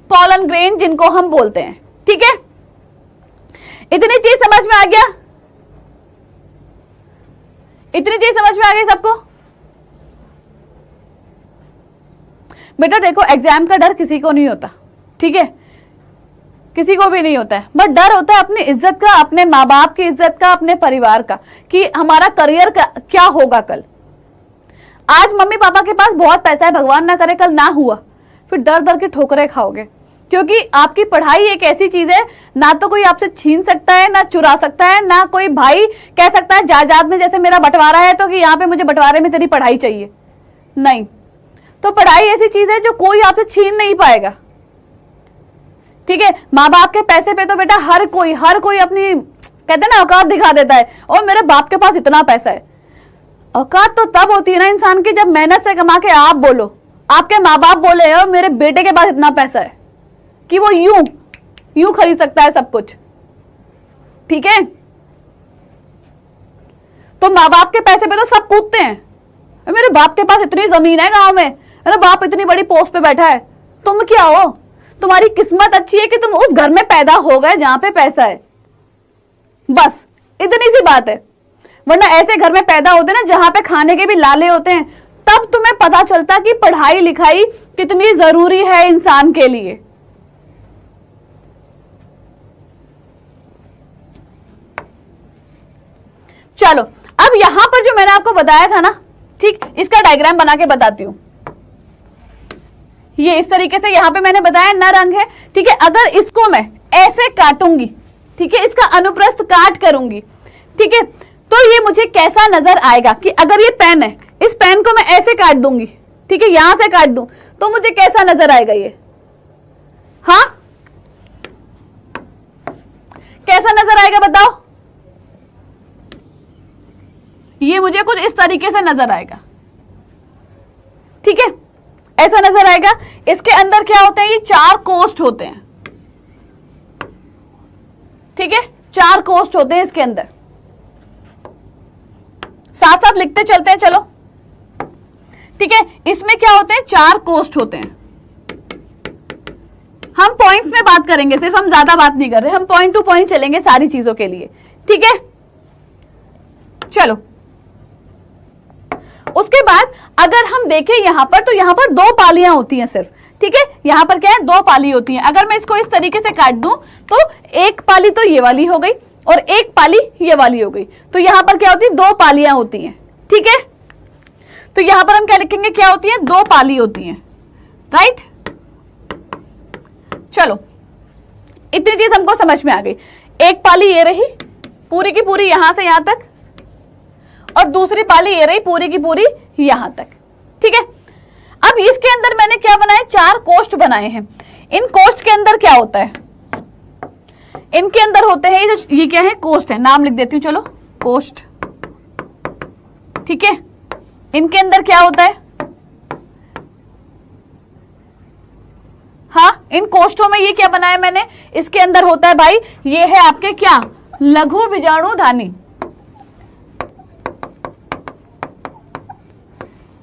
पॉलन ग्रेन जिनको हम बोलते हैं। ठीक है, इतनी चीज समझ में आ गया, इतनी चीज समझ में आ गई सबको। बेटा देखो एग्जाम का डर किसी को नहीं होता, ठीक है, किसी को भी नहीं होता है, बट डर होता है अपनी इज्जत का, अपने माँ बाप की इज्जत का, अपने परिवार का, कि हमारा करियर का क्या होगा कल। आज मम्मी पापा के पास बहुत पैसा है, भगवान ना करे कल ना हुआ, फिर दर दर के ठोकरें खाओगे, क्योंकि आपकी पढ़ाई एक ऐसी चीज है ना तो कोई आपसे छीन सकता है, ना चुरा सकता है, ना कोई भाई कह सकता है जायदाद में जैसे मेरा बंटवारा है तो कि यहाँ पे मुझे बंटवारे में तेरी पढ़ाई चाहिए, नहीं। तो पढ़ाई ऐसी चीज है जो कोई आपसे छीन नहीं पाएगा। ठीक है, माँ बाप के पैसे पे तो बेटा हर कोई अपनी कहते हैं ना औकात दिखा देता है, और मेरे बाप के पास इतना पैसा है। औकात तो तब होती है ना इंसान की जब मेहनत से कमा के आप बोलो, आपके माँ बाप बोले हो मेरे बेटे के पास इतना पैसा है कि वो यूं खरीद सकता है सब कुछ। ठीक है, तो माँ बाप के पैसे पे तो सब कूदते हैं, मेरे बाप के पास इतनी जमीन है गांव में, मेरा बाप इतनी बड़ी पोस्ट पे बैठा है, तुम क्या हो, तुम्हारी किस्मत अच्छी है कि तुम उस घर में पैदा हो गए जहां पे पैसा है, बस इतनी सी बात है। वरना ऐसे घर में पैदा होते ना जहां पे खाने के भी लाले होते हैं, तब तुम्हें पता चलता कि पढ़ाई लिखाई कितनी जरूरी है इंसान के लिए। चलो अब यहां पर जो मैंने आपको बताया था ना, ठीक, इसका डायग्राम बना के बताती हूं। ये इस तरीके से यहां पे मैंने बताया न रंग है। ठीक है, अगर इसको मैं ऐसे काटूंगी, ठीक है, इसका अनुप्रस्थ काट करूंगी, ठीक है, तो ये मुझे कैसा नजर आएगा कि अगर ये पेन है, इस पेन को मैं ऐसे काट दूंगी, ठीक है, यहां से काट दूं तो मुझे कैसा नजर आएगा ये, हाँ कैसा नजर आएगा बताओ। ये मुझे कुछ इस तरीके से नजर आएगा। ठीक है, ऐसा नजर आएगा। इसके अंदर क्या होते हैं, ये 4 कोष्ठ होते हैं। ठीक है, 4 कोष्ठ होते हैं इसके अंदर, साथ साथ लिखते चलते हैं चलो। ठीक है, इसमें क्या होते हैं, 4 कोष्ठ होते हैं। हम पॉइंट्स में बात करेंगे, सिर्फ हम ज्यादा बात नहीं कर रहे, हम पॉइंट टू पॉइंट चलेंगे सारी चीजों के लिए। ठीक है, चलो उसके बाद अगर हम देखें यहां पर, तो यहां पर 2 पालियां होती हैं सिर्फ। ठीक है, यहां पर क्या है, 2 पाली होती हैं। अगर मैं इसको इस तरीके से काट दूं तो एक पाली तो ये वाली हो गई और एक पाली ये वाली हो गई, तो यहां पर क्या होती है, 2 पालियां होती हैं। ठीक है, तो यहां पर हम क्या लिखेंगे, क्या होती है, 2 पाली होती हैं, राइट। चलो इतनी चीज हमको समझ में आ गई। एक पाली ये रही पूरी की पूरी यहां से यहां तक, और दूसरी पाली ये रही पूरी की पूरी यहां तक। ठीक है, अब इसके अंदर मैंने क्या बनाए, 4 कोष्ठ बनाए हैं। इन कोष्ठ के अंदर क्या होता है, इनके अंदर होते हैं ये क्या है, कोष्ठ है, नाम लिख देती हूं चलो, कोष्ठ। ठीक है, इनके अंदर क्या होता है, हाँ इन कोष्ठों में ये क्या बनाया मैंने, इसके अंदर होता है भाई, ये है आपके क्या, लघु बीजाणुधानी।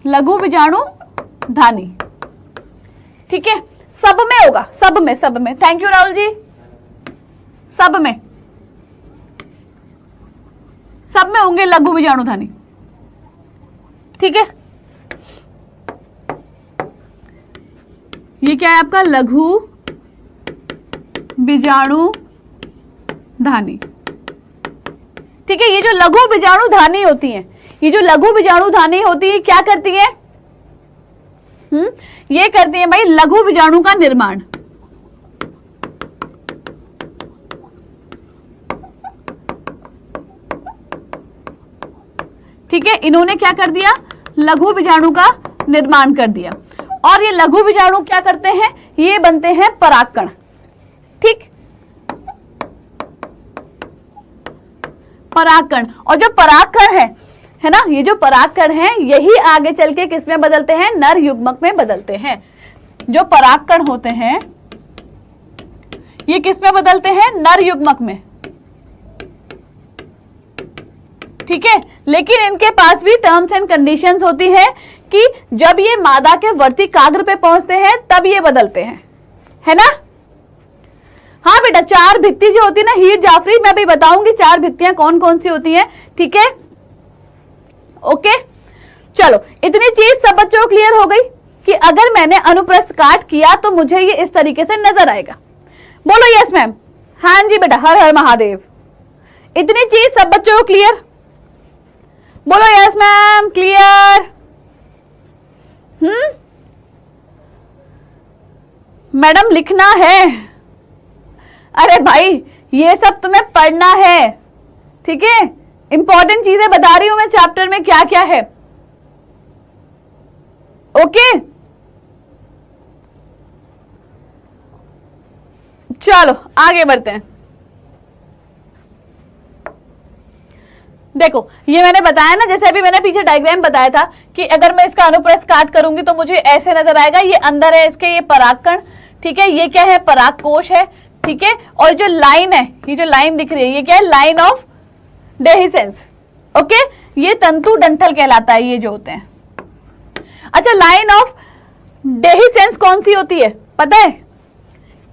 लघु बीजाणु धानी। ठीक है, सब में होगा, सब में। Thank you Rahul ji. सब में होंगे लघु बीजाणु धानी। ठीक है, ये क्या है आपका लघु बीजाणु धानी। ठीक है, ये जो लघु बीजाणु धानी होती है, ये जो लघु बीजाणु धानी होती है क्या करती है? ये करती है भाई लघु बीजाणु का निर्माण। ठीक है, इन्होंने क्या कर दिया? लघु बीजाणु का निर्माण कर दिया। और ये लघु बीजाणु क्या करते हैं? ये बनते हैं परागकण। ठीक, परागकण। और जो परागकण है ना, ये जो परागकण है यही आगे चल के किस में बदलते हैं? नर युग्मक में बदलते हैं। जो परागकण होते हैं ये किस में बदलते हैं? नर युग्मक में। ठीक है, लेकिन इनके पास भी टर्म्स एंड कंडीशंस होती है कि जब ये मादा के वर्तिकाग्र पे पहुंचते हैं तब ये बदलते हैं, है ना? हाँ बेटा, 4 भित्ति जो होती है ना हीर जाफरी, मैं अभी बताऊंगी 4 भित्तियां कौन कौन सी होती हैं। ठीक है, ओके, चलो इतनी चीज सब बच्चों को क्लियर हो गई कि अगर मैंने अनुप्रस्थ काट किया तो मुझे ये इस तरीके से नजर आएगा। बोलो यस मैम। हाँ जी बेटा, हर हर महादेव। इतनी चीज सब बच्चों को क्लियर? बोलो यस मैम, क्लियर। मैडम लिखना है। अरे भाई ये सब तुम्हें पढ़ना है। ठीक है, इंपॉर्टेंट चीजें बता रही हूं मैं चैप्टर में क्या क्या है। ओके, चलो आगे बढ़ते हैं। देखो ये मैंने बताया ना, जैसे अभी मैंने पीछे डायग्राम बताया था कि अगर मैं इसका अनुप्रस्थ काट करूंगी तो मुझे ऐसे नजर आएगा। ये अंदर है इसके, ये परागकण। ठीक है, ये क्या है? परागकोश है। ठीक है, और जो लाइन है, ये जो लाइन दिख रही है ये क्या है? Line of dehiscence. ओके, ये तंतु डंठल कहलाता है ये जो होते हैं। अच्छा, लाइन ऑफ डेहिसेंस कौन सी होती है पता है?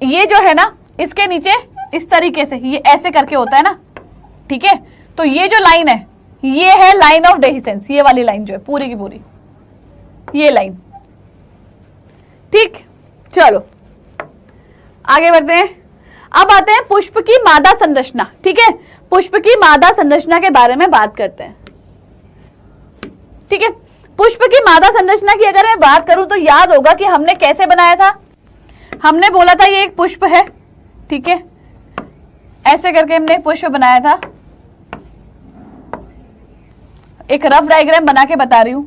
ये जो है ना इसके नीचे इस तरीके से ये ऐसे करके होता है ना। ठीक है, तो ये जो लाइन है ये है लाइन ऑफ डेहिसेंस। ये वाली लाइन जो है पूरी की पूरी ये लाइन। ठीक, चलो आगे बढ़ते हैं। अब आते हैं पुष्प की मादा संरचना। ठीक है, पुष्प की मादा संरचना के बारे में बात करते हैं। ठीक है, पुष्प की मादा संरचना की अगर मैं बात करूं तो याद होगा कि हमने कैसे बनाया था। हमने बोला था ये एक पुष्प है। ठीक है, ऐसे करके हमने एक पुष्प बनाया था। एक रफ डायग्राम बना के बता रही हूं।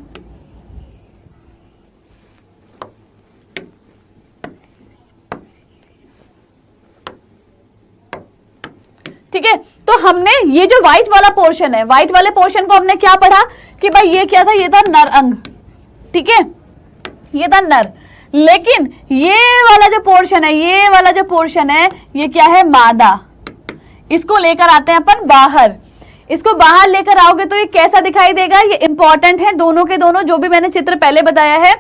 ठीक है, तो हमने ये जो व्हाइट वाला पोर्शन है, व्हाइट वाले पोर्शन को हमने क्या पढ़ा कि भाई ये क्या था? ये था नर अंग। ठीक है, ये था नर। लेकिन ये वाला जो पोर्शन है, ये वाला जो पोर्शन है ये क्या है? मादा। इसको लेकर आते हैं अपन बाहर। इसको बाहर लेकर आओगे तो ये कैसा दिखाई देगा? ये इंपॉर्टेंट है दोनों के दोनों, जो भी मैंने चित्र पहले बताया है।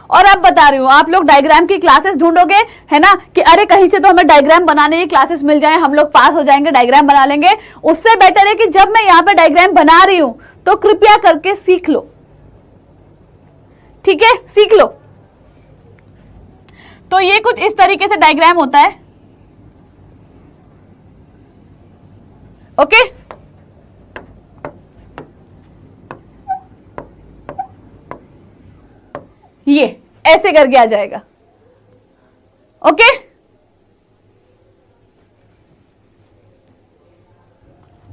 और अब बता रही हूँ, आप लोग डायग्राम की क्लासेस ढूंढोगे है ना कि अरे कहीं से तो हमें डायग्राम बनाने की क्लासेस मिल जाए, हम लोग पास हो जाएंगे, डायग्राम बना लेंगे। उससे बेटर है कि जब मैं यहाँ पे डायग्राम बना रही हूं तो कृपया करके सीख लो। ठीक है, सीख लो। तो ये कुछ इस तरीके से डायग्राम होता है। ओके, ये ऐसे करके आ जाएगा। ओके,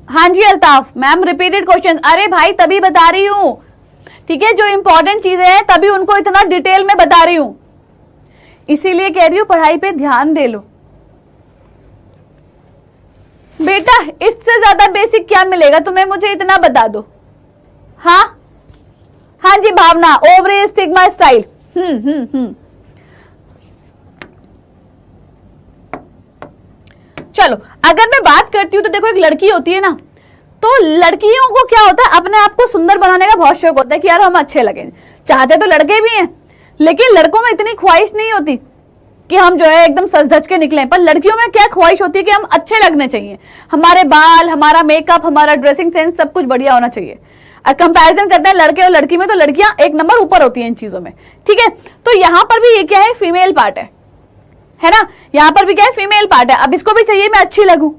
हाँ जी अल्ताफ मैम, रिपीटेड क्वेश्चन। अरे भाई तभी बता रही हूं। ठीक है, जो इंपॉर्टेंट चीजें हैं तभी उनको इतना डिटेल में बता रही हूं, इसीलिए कह रही हूं पढ़ाई पे ध्यान दे लो बेटा। इससे ज्यादा बेसिक क्या मिलेगा तुम्हें? मुझे इतना बता दो। हाँ हाँ जी भावना, ओवरी स्टिग्मा स्टाइल। चलो अगर मैं बात करती हूं तो देखो, एक लड़की होती है ना, तो लड़कियों को क्या होता है? अपने आप को सुंदर बनाने का बहुत शौक होता है कि यार हम अच्छे लगे। चाहते तो लड़के भी हैं, लेकिन लड़कों में इतनी ख्वाहिश नहीं होती कि हम जो है एकदम सज धज के निकलें। पर लड़कियों में क्या ख्वाहिश होती है कि हम अच्छे लगने चाहिए, हमारे बाल, हमारा मेकअप, हमारा ड्रेसिंग सेंस सब कुछ बढ़िया होना चाहिए। कंपैरिजन करते हैं लड़के और लड़की में, तो लड़कियां एक नंबर ऊपर होती हैं इन चीजों में, ठीक है। तो यहां पर भी ये क्या है, फीमेल पार्ट है ना, यहां पर भी क्या है, फीमेल पार्ट है। अब इसको भी चाहिए मैं अच्छी लगूं,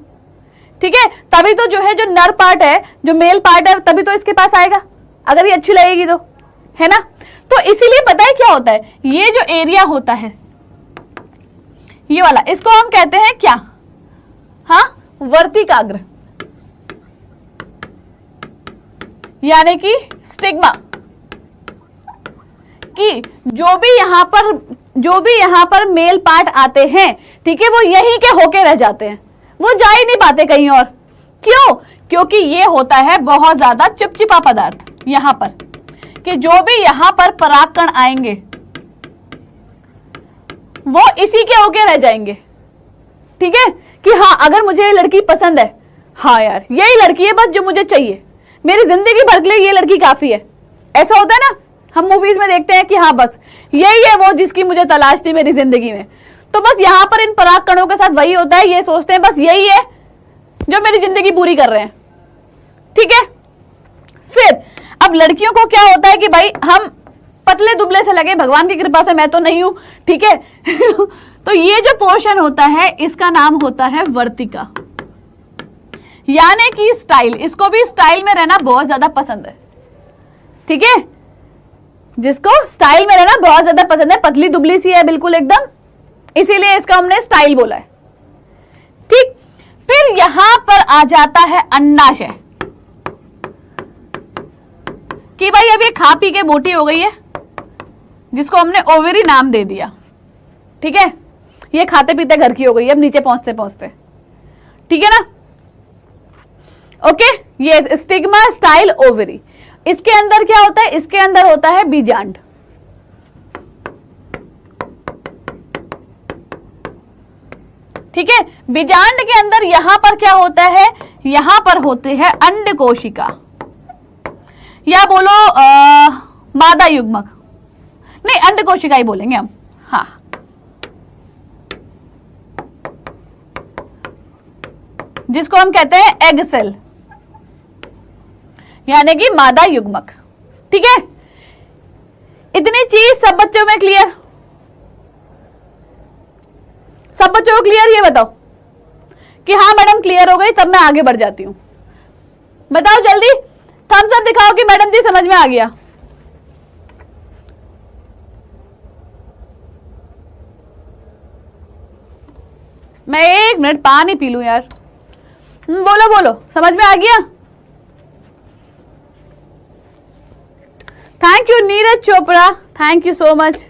ठीक है, तभी तो जो है जो नर पार्ट है, जो मेल पार्ट है, तभी तो इसके पास आएगा, अगर ये अच्छी लगेगी तो, है ना। तो इसीलिए पता है क्या होता है, ये जो एरिया होता है ये वाला, इसको हम कहते हैं क्या, हाँ, वर्तिकाग्र, यानी कि स्टिग्मा, कि जो भी यहां पर मेल पार्ट आते हैं, ठीक है, वो यहीं के होके रह जाते हैं, वो जा ही नहीं पाते कहीं और। क्यों? क्योंकि ये होता है बहुत ज्यादा चिपचिपा पदार्थ यहां पर, कि जो भी यहां पर परागकण आएंगे वो इसी के होके रह जाएंगे, ठीक है, कि हाँ अगर मुझे ये लड़की पसंद है, हाँ यार यही लड़की है बस जो मुझे चाहिए, मेरी जिंदगी भर के लिए ये लड़की काफी है। ऐसा होता है ना, हम मूवीज में देखते हैं कि हाँ बस यही है वो जिसकी मुझे तलाश थी मेरी जिंदगी में। तो बस यहां पर इन परागकणों के साथ वही होता है, ये सोचते हैं बस यही है जो मेरी जिंदगी पूरी कर रहे हैं, ठीक है। फिर अब लड़कियों को क्या होता है कि भाई हम पतले दुबले से लगे, भगवान की कृपा से मैं तो नहीं हूं, ठीक है। तो ये जो पोर्शन होता है इसका नाम होता है वर्तिका, यानी कि स्टाइल। इसको भी स्टाइल में रहना बहुत ज्यादा पसंद है, ठीक है, जिसको स्टाइल में रहना बहुत ज्यादा पसंद है, पतली दुबली सी है बिल्कुल एकदम, इसीलिए इसका हमने स्टाइल बोला है, ठीक। फिर यहां पर आ जाता है अंडाशय, कि भाई अब ये खा पी के मोटी हो गई है, जिसको हमने ओवेरी नाम दे दिया, ठीक है, ये खाते पीते घर की हो गई है अब नीचे पहुंचते पहुंचते, ठीक है ना। ओके, ये स्टिग्मा, स्टाइल, ओवेरी। इसके अंदर क्या होता है, इसके अंदर होता है बीजांड, ठीक है। बीजांड के अंदर यहां पर क्या होता है, यहां पर होते हैं अंड कोशिका, या बोलो मादा युग्मक, नहीं अंड कोशिका ही बोलेंगे हम, हाँ, जिसको हम कहते हैं एग सेल, यानी कि मादा युग्मक, ठीक है। इतनी चीज सब बच्चों में क्लियर, सब बच्चों को क्लियर, ये बताओ कि हाँ मैडम क्लियर हो गई, तब मैं आगे बढ़ जाती हूं। बताओ जल्दी, थम्स अप दिखाओ कि मैडम जी समझ में आ गया। मैं 1 मिनट पानी पी लूं यार। बोलो बोलो, समझ में आ गया। Thank you Neeraj Chopra, thank you so much.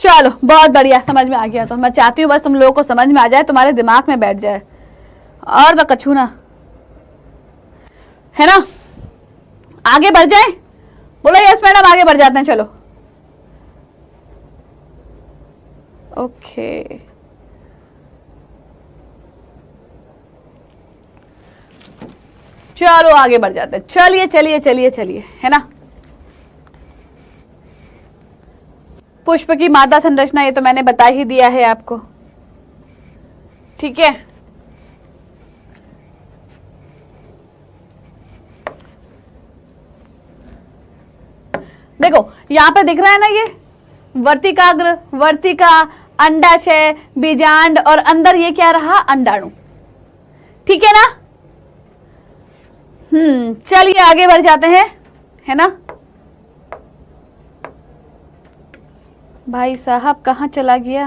चलो बहुत बढ़िया, समझ में आ गया। तो मैं चाहती हूँ बस तुम लोगों को समझ में आ जाए, तुम्हारे दिमाग में बैठ जाए, और तो कछू ना, है ना। आगे बढ़ जाए, बोलो यस मैडम, आगे बढ़ जाते हैं, चलो। ओके, चलो आगे बढ़ जाते हैं, चलिए चलिए चलिए चलिए, है ना। पुष्प की मादा संरचना ये तो मैंने बता ही दिया है आपको, ठीक है। देखो यहां पे दिख रहा है ना, ये वर्तिकाग्र, वर्तिका, अंडाशय, बीजांड, और अंदर ये क्या रहा, अंडाणु, ठीक है ना। चलिए आगे बढ़ जाते हैं, है ना। भाई साहब कहाँ चला गया।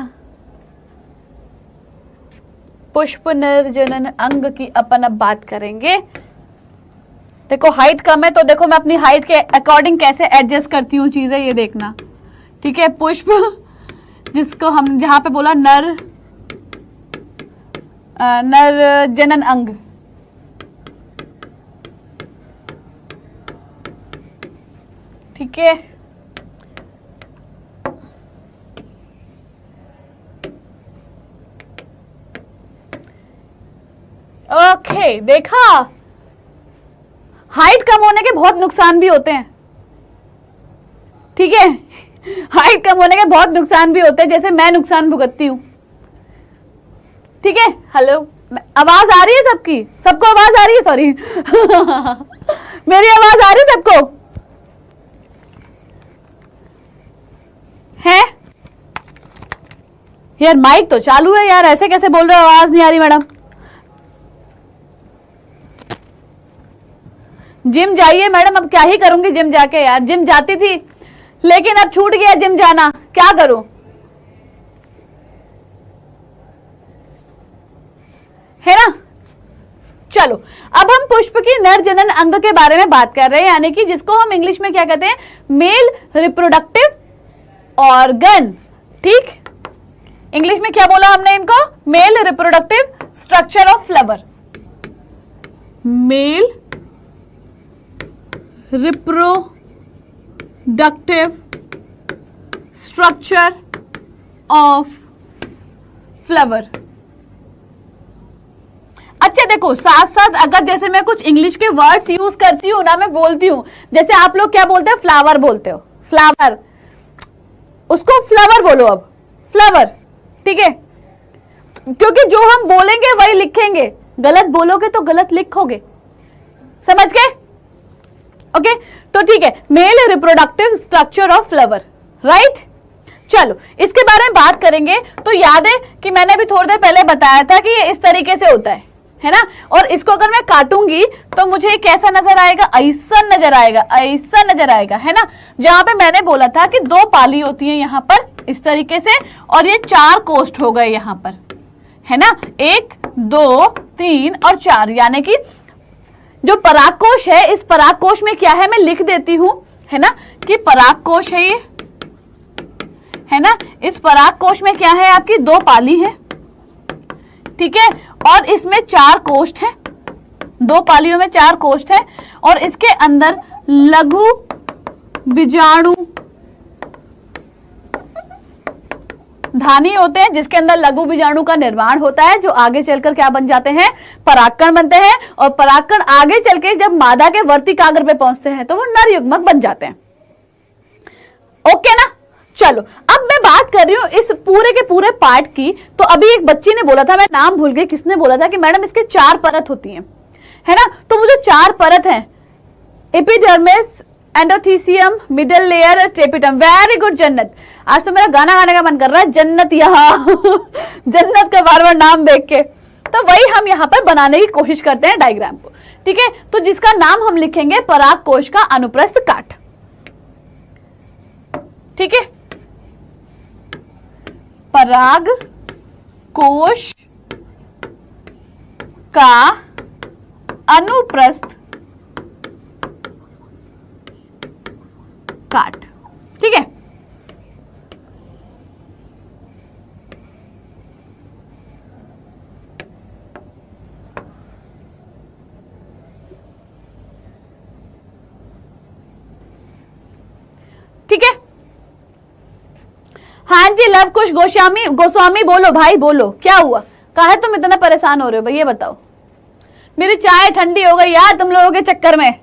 पुष्प निर्जनन अंग की अपन अब बात करेंगे। देखो हाइट कम है, तो देखो मैं अपनी हाइट के अकॉर्डिंग कैसे एडजस्ट करती हूँ चीजें, ये देखना, ठीक है। पुष्प, जिसको हम जहां पे बोला नर जनन अंग, ठीक है। ओके, देखा, हाइट कम होने के बहुत नुकसान भी होते हैं, ठीक है, हाइट कम होने के बहुत नुकसान भी होते हैं, जैसे मैं नुकसान भुगतती हूं, ठीक है। हेलो, आवाज आ रही है सबकी? सबको आवाज आ रही है? सॉरी मेरी आवाज आ रही है सबको? है यार, माइक तो चालू है यार, ऐसे कैसे बोल रहे हो आवाज नहीं आ रही मैडम? जिम जाइए मैडम, अब क्या ही करूंगी जिम जाके यार, जिम जाती थी लेकिन अब छूट गया जिम जाना, क्या करूं, है ना। चलो, अब हम पुष्प की नर जनन अंग के बारे में बात कर रहे हैं, यानी कि जिसको हम इंग्लिश में क्या कहते हैं, मेल रिप्रोडक्टिव ऑर्गन, ठीक। इंग्लिश में क्या बोला हमने इनको? Male reproductive structure of flower, male reproductive structure of flower. अच्छा देखो, साथ साथ अगर जैसे मैं कुछ इंग्लिश के वर्ड्स यूज करती हूँ ना, मैं बोलती हूँ, जैसे आप लोग क्या बोलते हैं, फ्लावर बोलते हो, फ्लावर, उसको फ्लावर बोलो अब, फ्लावर, ठीक है, क्योंकि जो हम बोलेंगे वही लिखेंगे, गलत बोलोगे तो गलत लिखोगे, समझ गए? ओके, तो ठीक है, male reproductive structure of flower, right. चलो, इसके बारे में बात करेंगे। तो याद है कि मैंने भी थोड़ी देर पहले बताया था कि ये इस तरीके से होता है ना, और इसको अगर मैं काटूंगी तो मुझे कैसा नजर आएगा, ऐसा नजर आएगा, ऐसा नजर आएगा, है ना। जहां पे मैंने बोला था कि 2 पाली होती है यहां पर इस तरीके से, और ये 4 कोष्ठ हो गए यहां पर, है ना, 1 2 3 और 4, यानी कि जो परागकोश है, इस परागकोश में क्या है मैं लिख देती हूं, है ना, कि परागकोश है ये, है ना। इस परागकोश में क्या है, आपकी 2 पाली है, ठीक है, और इसमें 4 कोष्ठ है, 2 पालियों में 4 कोष्ठ है, और इसके अंदर लघु बीजाणु धानी होते हैं, जिसके अंदर लघु बीजाणु का निर्माण होता है, जो आगे चलकर क्या बन जाते हैं, परागकण बनते हैं, और परागकण आगे चल के जब मादा के वर्तिकाग्र पे पहुंचते हैं तो वो नर युग्मक बन जाते हैं। ओके ना। चलो, अब मैं बात कर रही हूं इस पूरे के पूरे पार्ट की। तो अभी एक बच्ची ने बोला था, मैं नाम भूल गई किसने बोला था, कि मैडम इसके 4 परत होती हैं, है ना। तो वो जो 4 परत है, एपिडर्मिस, एंडोथीसियम, मिडल लेयर और स्टेपिटम। वेरी गुड जन्नत, आज तो मेरा गाना गाने का मन कर रहा है, जन्नत यहाँ जन्नत का बार बार नाम देख के। तो वही हम यहाँ पर बनाने की कोशिश करते हैं डायग्राम को, ठीक है। तो जिसका नाम हम लिखेंगे पराग कोश का अनुप्रस्थ काट, ठीक है, पराग कोश का अनुप्रस्थ काट, ठीक है। ठीक है, हाँ जी, लव कुश गोस्वामी बोलो भाई, बोलो क्या हुआ, काहे तुम इतना परेशान हो रहे हो भाई, ये बताओ। मेरी चाय ठंडी हो गई यार तुम लोगों के चक्कर में।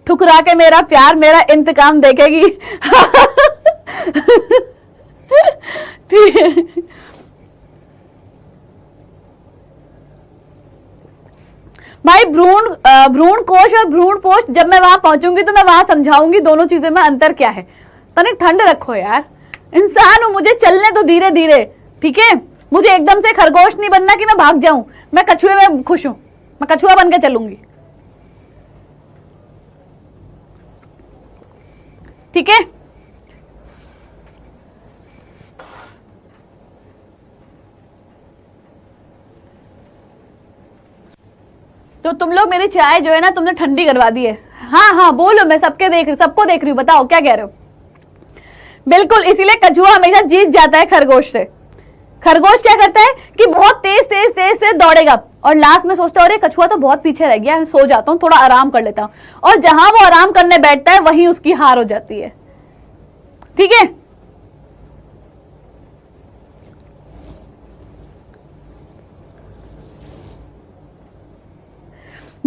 ठुकरा के मेरा प्यार मेरा इंतकाम देखेगी ठीक है। भाई भ्रूण कोश और भ्रूण पोष, जब मैं वहां पहुंचूंगी तो मैं वहां समझाऊंगी दोनों चीजों में अंतर क्या है। तनिक ठंड रखो यार, इंसान हूं, मुझे चलने दो धीरे धीरे, ठीक है। मुझे एकदम से खरगोश नहीं बनना कि मैं भाग जाऊं, मैं कछुए में खुश हूं, मैं कछुआ बन के चलूंगी, ठीक है। तो तुम लोग मेरी चाय जो है ना तुमने ठंडी करवा दी है। हाँ हाँ बोलो, मैं सबको देख रही हूँ, बताओ क्या कह रहे हो। बिल्कुल, इसीलिए कछुआ हमेशा जीत जाता है खरगोश से। खरगोश क्या करता है कि बहुत तेज से दौड़ेगा और लास्ट में सोचता है अरे कछुआ तो बहुत पीछे रह गया, सो जाता हूँ, थोड़ा आराम कर लेता हूँ, और जहां वो आराम करने बैठता है वहीं उसकी हार हो जाती है, ठीक है।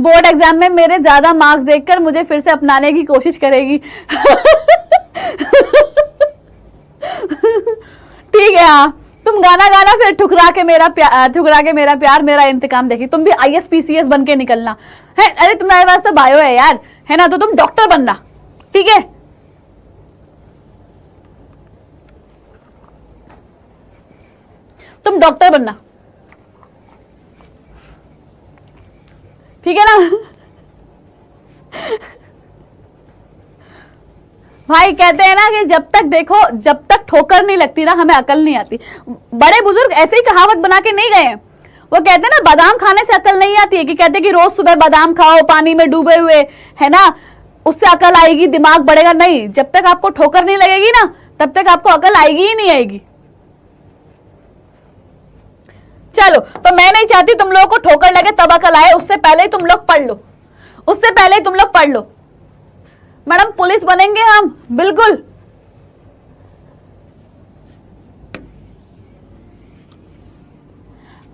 बोर्ड एग्जाम में मेरे ज्यादा मार्क्स देखकर मुझे फिर से अपनाने की कोशिश करेगी। ठीक है, हाँ तुम गाना गाना, फिर ठुकरा के मेरा प्यार मेरा इंतकाम देखी। तुम भी IAS PCS बन के निकलना है। अरे तुम्हारे पास तो बायो है यार, है ना, तो तुम डॉक्टर बनना, ठीक है। तुम डॉक्टर बनना, ठीक है ना। भाई कहते हैं ना कि जब तक देखो, जब तक ठोकर नहीं लगती ना, हमें अकल नहीं आती। बड़े बुजुर्ग ऐसे ही कहावत बना के नहीं गए हैं। वो कहते हैं ना, बादाम खाने से अकल नहीं आती है, कि कहते कि रोज सुबह बादाम खाओ पानी में डूबे हुए, है ना, उससे अकल आएगी, दिमाग बढ़ेगा। नहीं, जब तक आपको ठोकर नहीं लगेगी ना, तब तक आपको अकल आएगी ही नहीं आएगी। चलो, तो मैं नहीं चाहती तुम लोगों को ठोकर लगे तब अकल आए, उससे पहले ही तुम लोग पढ़ लो, उससे पहले ही तुम लोग पढ़ लो। मैडम पुलिस बनेंगे हम, बिल्कुल।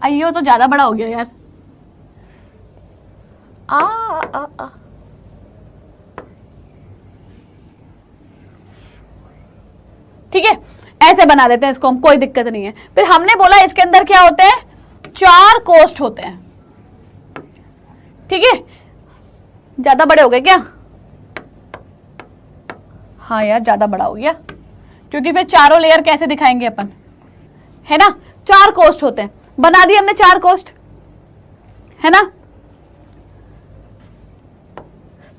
अयो तो ज्यादा बड़ा हो गया यार। आ ठीक है, ऐसे बना लेते हैं इसको हम, कोई दिक्कत नहीं है। फिर हमने बोला इसके अंदर क्या होते हैं, 4 कोष्ठ होते हैं, ठीक है। ज्यादा बड़े हो गए क्या? हाँ यार ज्यादा बड़ा हो गया, क्योंकि फिर चारों लेयर कैसे दिखाएंगे अपन, है ना। 4 कोष्ठ होते हैं, बना दिए हमने 4 कोष्ठ, है ना।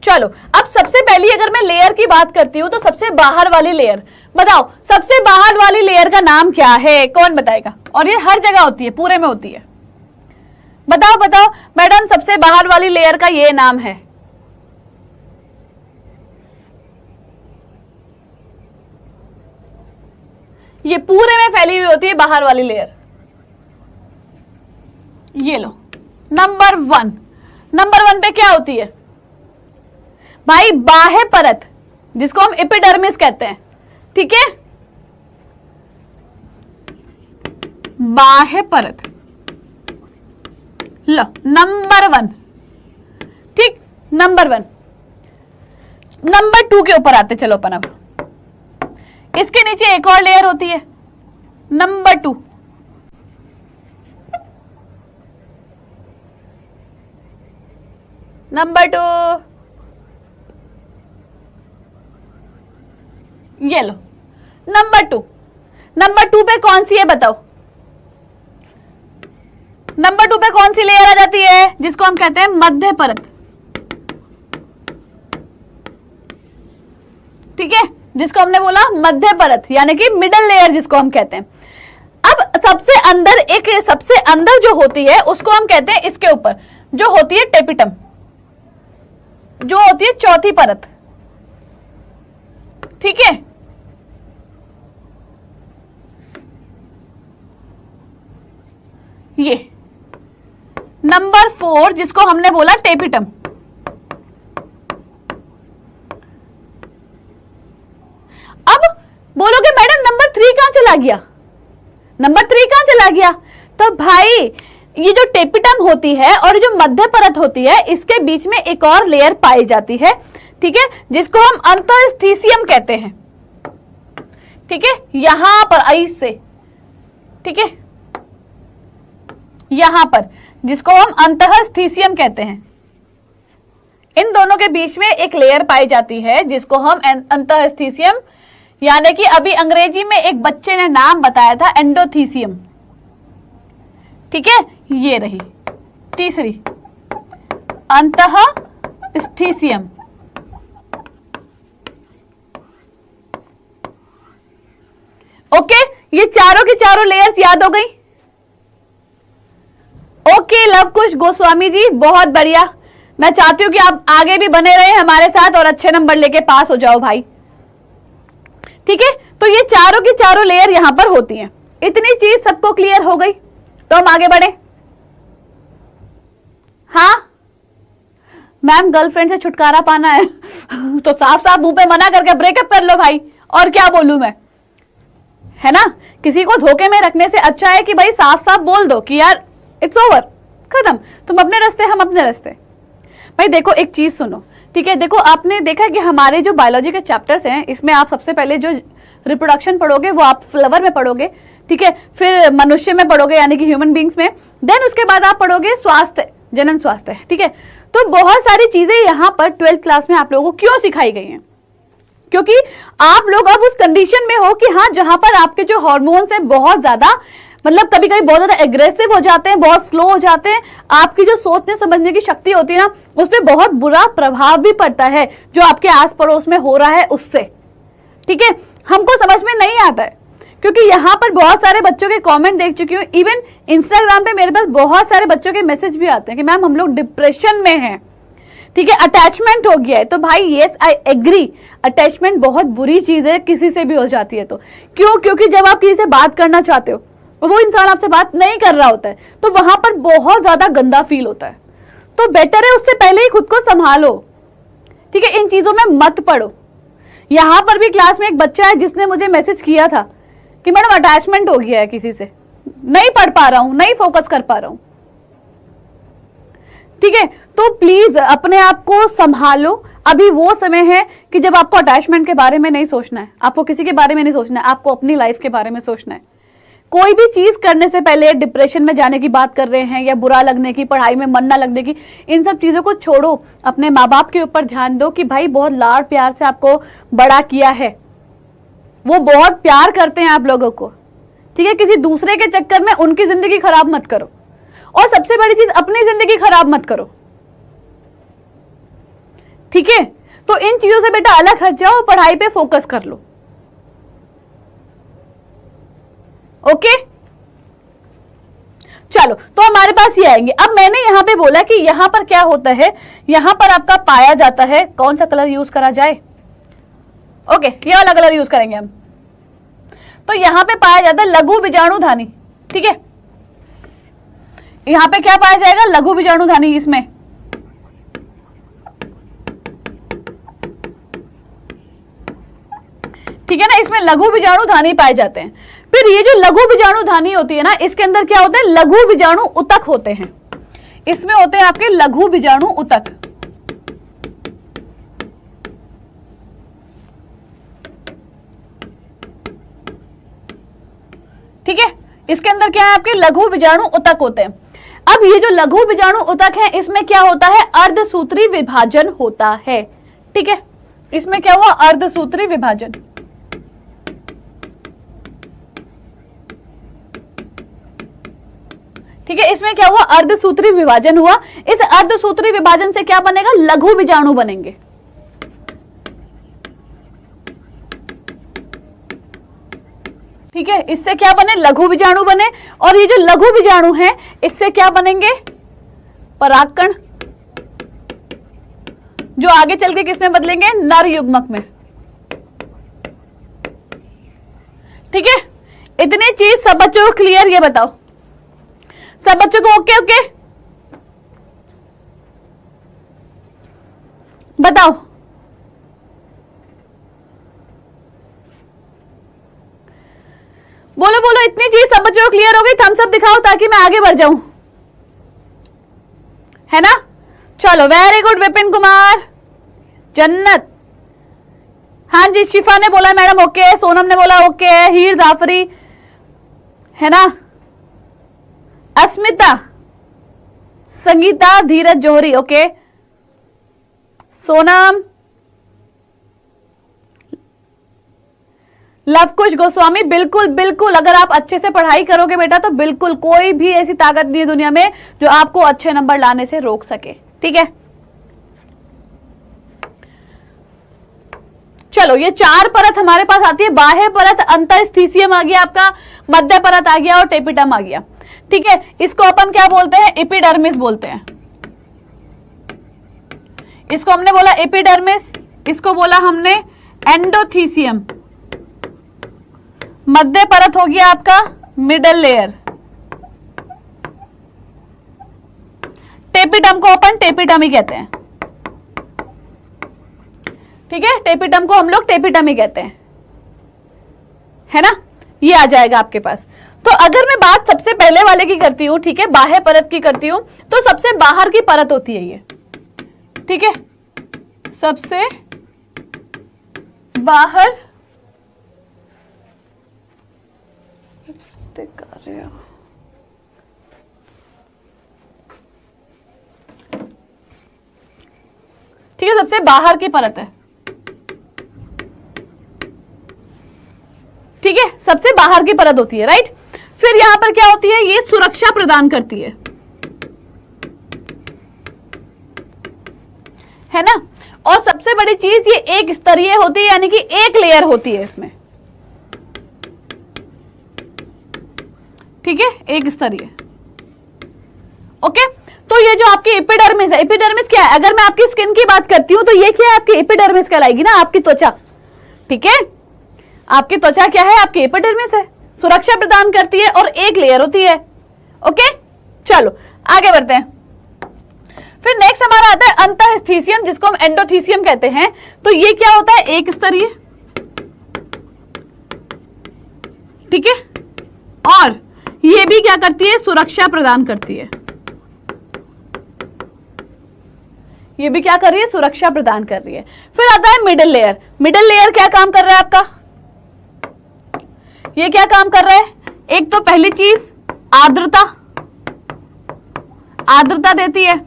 चलो, अब सबसे पहली अगर मैं लेयर की बात करती हूं, तो सबसे बाहर वाली लेयर, बताओ सबसे बाहर वाली लेयर का नाम क्या है, कौन बताएगा? और ये हर जगह होती है, पूरे में होती है। बताओ बताओ मैडम, सबसे बाहर वाली लेयर का ये नाम है। ये पूरे में फैली हुई होती है बाहर वाली लेयर। ये लो, नंबर 1। नंबर 1 पे क्या होती है भाई? बाह्य परत, जिसको हम एपिडर्मिस कहते हैं, ठीक है। बाह्य परत, लो नंबर 1, ठीक। नंबर 1। नंबर 2 के ऊपर आते चलो अपन। अब इसके नीचे एक और लेयर होती है, नंबर 2। नंबर 2, ये लो नंबर 2। नंबर 2 पे कौन सी है बताओ? नंबर 2 पे कौन सी लेयर आ जाती है, जिसको हम कहते हैं मध्य परत, ठीक है, जिसको हमने बोला मध्य परत, यानी कि मिडल लेयर जिसको हम कहते हैं। अब सबसे अंदर जो होती है उसको हम कहते हैं, इसके ऊपर जो होती है टेपिटम, जो होती है चौथी परत, ठीक है। ये नंबर 4 जिसको हमने बोला टेपिटम। अब बोलोगे मैडम नंबर 3 कहां चला गया? नंबर 3 कहां चला गया? तो भाई ये जो टेपिटम होती है और जो मध्य परत होती है, इसके बीच में एक और लेयर पाई जाती है, ठीक है, जिसको हम अंतःस्थीसियम कहते हैं, ठीक है। यहां पर आइस से, ठीक है, यहां पर जिसको हम अंतःस्थीसियम कहते हैं, इन दोनों के बीच में एक लेयर पाई जाती है जिसको हम अंतःस्थीसियम, यानी कि अभी अंग्रेजी में एक बच्चे ने नाम बताया था एंडोथीसियम, ठीक है। ये रही तीसरी, अंतःस्थीसियम। ओके, ये चारों की चारों लेयर्स याद हो गई? ओके लव कुश गोस्वामी जी, बहुत बढ़िया। मैं चाहती हूं कि आप आगे भी बने रहे हमारे साथ और अच्छे नंबर लेके पास हो जाओ भाई, ठीक है। तो ये चारों की चारों लेयर यहां पर होती हैं। इतनी चीज सबको क्लियर हो गई, तो हम आगे बढ़े। हाँ मैम, गर्लफ्रेंड से छुटकारा पाना है तो साफ साफ मुंह पे मना करके ब्रेकअप कर लो भाई, और क्या बोलूं मैं, है ना। किसी को धोखे में रखने से अच्छा है कि भाई साफ साफ बोल दो कि यार इट्स ओवर, खत्म, तुम अपने रास्ते हम अपने रास्ते। भाई देखो एक चीज सुनो, ठीक है, देखो आपने देखा कि हमारे जो बायोलॉजी के चैप्टर्स हैं इसमें आप सबसे पहले जो रिप्रोडक्शन पढ़ोगे वो आप फ्लावर में पढ़ोगे, ठीक है, फिर मनुष्य में पढ़ोगे यानी कि ह्यूमन बींग्स में, देन उसके बाद आप पढ़ोगे स्वास्थ्य, जनन स्वास्थ्य, ठीक है। तो बहुत सारी चीजें यहाँ पर 12th क्लास में आप लोगों को क्यों सिखाई गई हैं, क्योंकि आप लोग अब उस कंडीशन में हो कि हाँ जहां पर आपके जो हार्मोन्स हैं बहुत ज्यादा, मतलब कभी कभी बहुत ज्यादा एग्रेसिव हो जाते हैं, बहुत स्लो हो जाते हैं, आपकी जो सोचने समझने की शक्ति होती है ना उस पर बहुत बुरा प्रभाव भी पड़ता है जो आपके आस पड़ोस में हो रहा है उससे, ठीक है। हमको समझ में नहीं आता है क्योंकि यहाँ पर बहुत सारे बच्चों के कमेंट देख चुकी हूँ, इवन इंस्टाग्राम पे मेरे पास बहुत सारे बच्चों के मैसेज भी आते हैं कि मैम हम लोग डिप्रेशन में हैं, ठीक है, अटैचमेंट हो गया है। तो भाई यस आई एग्री, अटैचमेंट बहुत बुरी चीज है, किसी से भी हो जाती है तो क्यों, क्योंकि जब आप किसी से बात करना चाहते हो वो इंसान आपसे बात नहीं कर रहा होता है तो वहां पर बहुत ज्यादा गंदा फील होता है। तो बेटर है उससे पहले ही खुद को संभालो, ठीक है, इन चीजों में मत पड़ो। यहां पर भी क्लास में एक बच्चा है जिसने मुझे मैसेज किया था कि मैडम अटैचमेंट हो गया है किसी से, नहीं पढ़ पा रहा हूं, नहीं फोकस कर पा रहा हूं, ठीक है। तो प्लीज अपने आप को संभालो, अभी वो समय है कि जब आपको अटैचमेंट के बारे में नहीं सोचना है, आपको किसी के बारे में नहीं सोचना है, आपको अपनी लाइफ के बारे में सोचना है। कोई भी चीज करने से पहले डिप्रेशन में जाने की बात कर रहे हैं या बुरा लगने की, पढ़ाई में मन ना लगने की, इन सब चीजों को छोड़ो, अपने माँ बाप के ऊपर ध्यान दो कि भाई बहुत लाड़ प्यार से आपको बड़ा किया है, वो बहुत प्यार करते हैं आप लोगों को, ठीक है। किसी दूसरे के चक्कर में उनकी जिंदगी खराब मत करो, और सबसे बड़ी चीज अपनी जिंदगी खराब मत करो, ठीक है। तो इन चीजों से बेटा अलग हट जाओ, पढ़ाई पे फोकस कर लो, ओके। चलो तो हमारे पास ये आएंगे। अब मैंने यहां पे बोला कि यहां पर क्या होता है, यहां पर आपका पाया जाता है, कौन सा कलर यूज करा जाए, ओके ये वाला कलर यूज करेंगे हम। तो यहां पे पाया जाता है लघु बीजाणुधानी, ठीक है, यहां पे क्या पाया जाएगा, लघु बीजाणुधानी, इसमें ठीक है ना, इसमें लघु बीजाणुधानी पाए जाते हैं। फिर ये जो लघु बीजाणुधानी होती है ना, इसके अंदर क्या होता है, लघु बीजाणु उतक होते हैं, इसमें होते हैं आपके लघु बीजाणु उतक, ठीक है, इसके अंदर क्या है आपके लघु बीजाणु उतक होते हैं। अब ये जो लघु बीजाणु उतक है इसमें क्या होता है, अर्धसूत्री विभाजन होता है, ठीक है, इसमें क्या हुआ, अर्धसूत्री विभाजन, ठीक है, इसमें क्या हुआ, अर्धसूत्री विभाजन हुआ। इस अर्धसूत्री विभाजन से क्या बनेगा, लघु बीजाणु बनेंगे, ठीक है, इससे क्या बने, लघु बीजाणु बने। और ये जो लघु बीजाणु हैं इससे क्या बनेंगे, परागकण, जो आगे चल के किसमें बदलेंगे, नर युग्मक में, ठीक है। इतनी चीज सब बच्चों को क्लियर, ये बताओ सब बच्चों को ओके ओके बताओ, बोलो बोलो, इतनी चीज सब बच्चों को क्लियर हो गई, थम्स अप दिखाओ ताकि मैं आगे बढ़ जाऊं, है ना। चलो वेरी गुड विपिन कुमार, जन्नत, हाँ जी, शिफा ने बोला मैडम ओके, सोनम ने बोला ओके, हीर जाफरी, है ना, अस्मिता, संगीता, धीरज जौहरी, ओके, सोनम, लवकुश गोस्वामी, बिल्कुल बिल्कुल, अगर आप अच्छे से पढ़ाई करोगे बेटा तो बिल्कुल कोई भी ऐसी ताकत नहीं है दुनिया में जो आपको अच्छे नंबर लाने से रोक सके, ठीक है। चलो ये चार परत हमारे पास आती है, बाह्य परत, अंतःस्थीसियम आ गया आपका, मध्य परत आ गया और टेपिटम आ गया, ठीक है। इसको अपन क्या बोलते हैं, एपिडर्मिस बोलते हैं, इसको हमने बोला एपिडर्मिस, इसको बोला हमने एंडोथीसियम, मध्य परत हो गया आपका मिडल लेयर, टेपिटम को अपन टेपिटम ही कहते हैं, ठीक है, टेपिटम को हम लोग टेपिटम ही कहते हैं, है ना, ये आ जाएगा आपके पास। तो अगर मैं बात सबसे पहले वाले की करती हूं, ठीक है, बाह्य परत की करती हूं, तो सबसे बाहर की परत होती है ये, ठीक है, सबसे बाहर ठीक है, सबसे बाहर की परत है। ठीक है, सबसे बाहर की परत होती है, राइट। फिर यहां पर क्या होती है, ये सुरक्षा प्रदान करती है ना। और सबसे बड़ी चीज ये एक स्तरीय होती है, यानी कि एक लेयर होती है इसमें। ठीक है, एक स्तरीय। ओके, तो ये जो आपकी एपिडर्मिस है, एपिडर्मिस क्या है, अगर मैं आपकी स्किन की बात करती हूं तो ये क्या है, आपकी एपिडर्मिस कहलाएगी ना, आपकी त्वचा। ठीक है, आपकी त्वचा क्या है, आपकी एपिडर्मिस है, सुरक्षा प्रदान करती है और एक लेयर होती है। ओके, चलो आगे बढ़ते हैं। फिर नेक्स्ट हमारा आता है अंतःस्थीसियम, जिसको हम एंडोथीसियम कहते हैं। तो ये क्या होता है, एक स्तरीय। ठीक है, और ये भी क्या करती है, सुरक्षा प्रदान करती है। ये भी क्या कर रही है, सुरक्षा प्रदान कर रही है। फिर आता है मिडिल लेयर। मिडिल लेयर क्या काम कर रहा है आपका, ये क्या काम कर रहा है, एक तो पहली चीज आर्द्रता, आर्द्रता देती है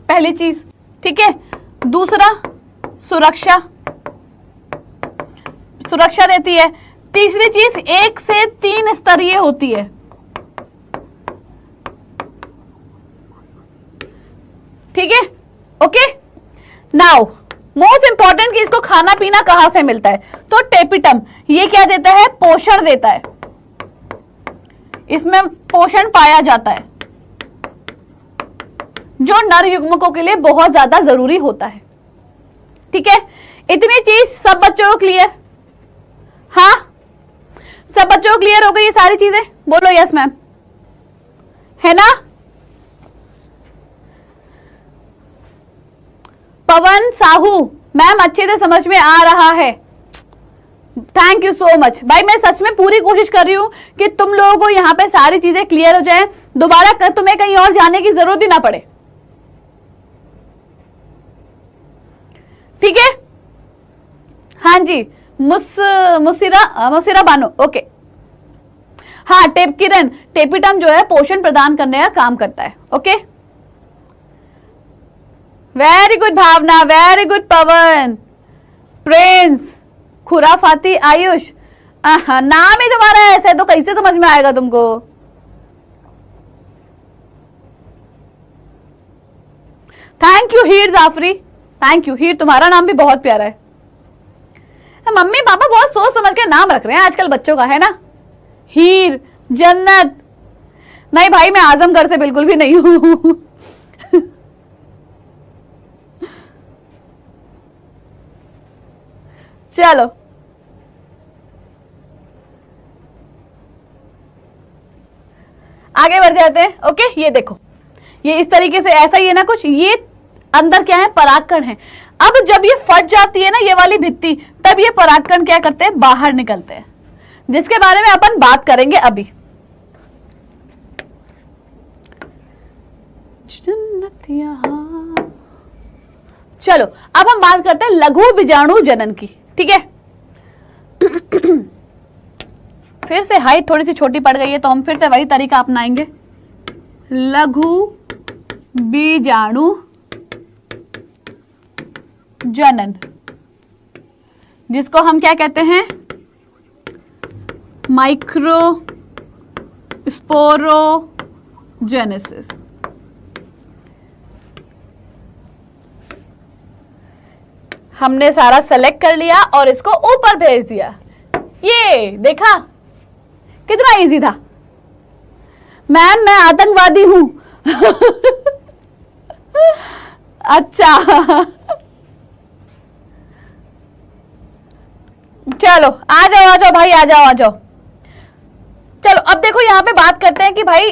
पहली चीज। ठीक है, दूसरा सुरक्षा, सुरक्षा देती है। तीसरी चीज 1 से 3 स्तरीय होती है। ठीक है, ओके। नाउ मोस्ट इंपॉर्टेंट कि इसको खाना पीना कहां से मिलता है, तो टेपिटम ये क्या देता है, पोषण देता है। इसमें पोषण पाया जाता है, जो नर युग्मकों के लिए बहुत ज्यादा जरूरी होता है। ठीक है, इतनी चीज सब बच्चों को क्लियर, हाँ सब बच्चों को क्लियर हो गई ये सारी चीजें, बोलो यस मैम, है ना। पवन साहू मैम, अच्छे से समझ में आ रहा है, थैंक यू सो मच भाई। मैं सच में पूरी कोशिश कर रही हूं कि तुम लोगों को यहां पे सारी चीजें क्लियर हो जाए, दोबारा तुम्हें कहीं और जाने की जरूरत ही ना पड़े। ठीक है, हाँ जी, मुसिरा बानो, ओके। हाँ, टेपकिरण, टेपिटम जो है पोषण प्रदान करने का काम करता है। ओके, वेरी गुड भावना, वेरी गुड पवन, प्रिंस, खुराफाती आयुष, नाम ही तुम्हारा ऐसा है तो कैसे समझ में आएगा तुमको। Thank you Heer Jafri, thank you Heer, तुम्हारा नाम भी बहुत प्यारा है। मम्मी पापा बहुत सोच समझ के नाम रख रहे हैं आजकल बच्चों का, है ना। हीर, जन्नत, नहीं भाई मैं आजमगढ़ से बिल्कुल भी नहीं हूं। चलो आगे बढ़ जाते हैं। ओके, ये देखो, ये इस तरीके से ऐसा ही है ना कुछ, ये अंदर क्या है, परागकण है। अब जब ये फट जाती है ना ये वाली भित्ति, तब ये परागकण क्या करते हैं, बाहर निकलते हैं, जिसके बारे में अपन बात करेंगे अभी। चलो अब हम बात करते हैं लघु बीजाणु जनन की। ठीक है, फिर से हाइट थोड़ी सी छोटी पड़ गई है तो हम फिर से वही तरीका अपनाएंगे, लघु बीजाणु जनन, जिसको हम क्या कहते हैं, माइक्रोस्पोरोजेनेसिस। हमने सारा सेलेक्ट कर लिया और इसको ऊपर भेज दिया, ये देखा कितना इजी था। मैम मैं आतंकवादी हूं। अच्छा चलो आ जाओ भाई, आ जाओ। चलो अब देखो यहां पे बात करते हैं कि भाई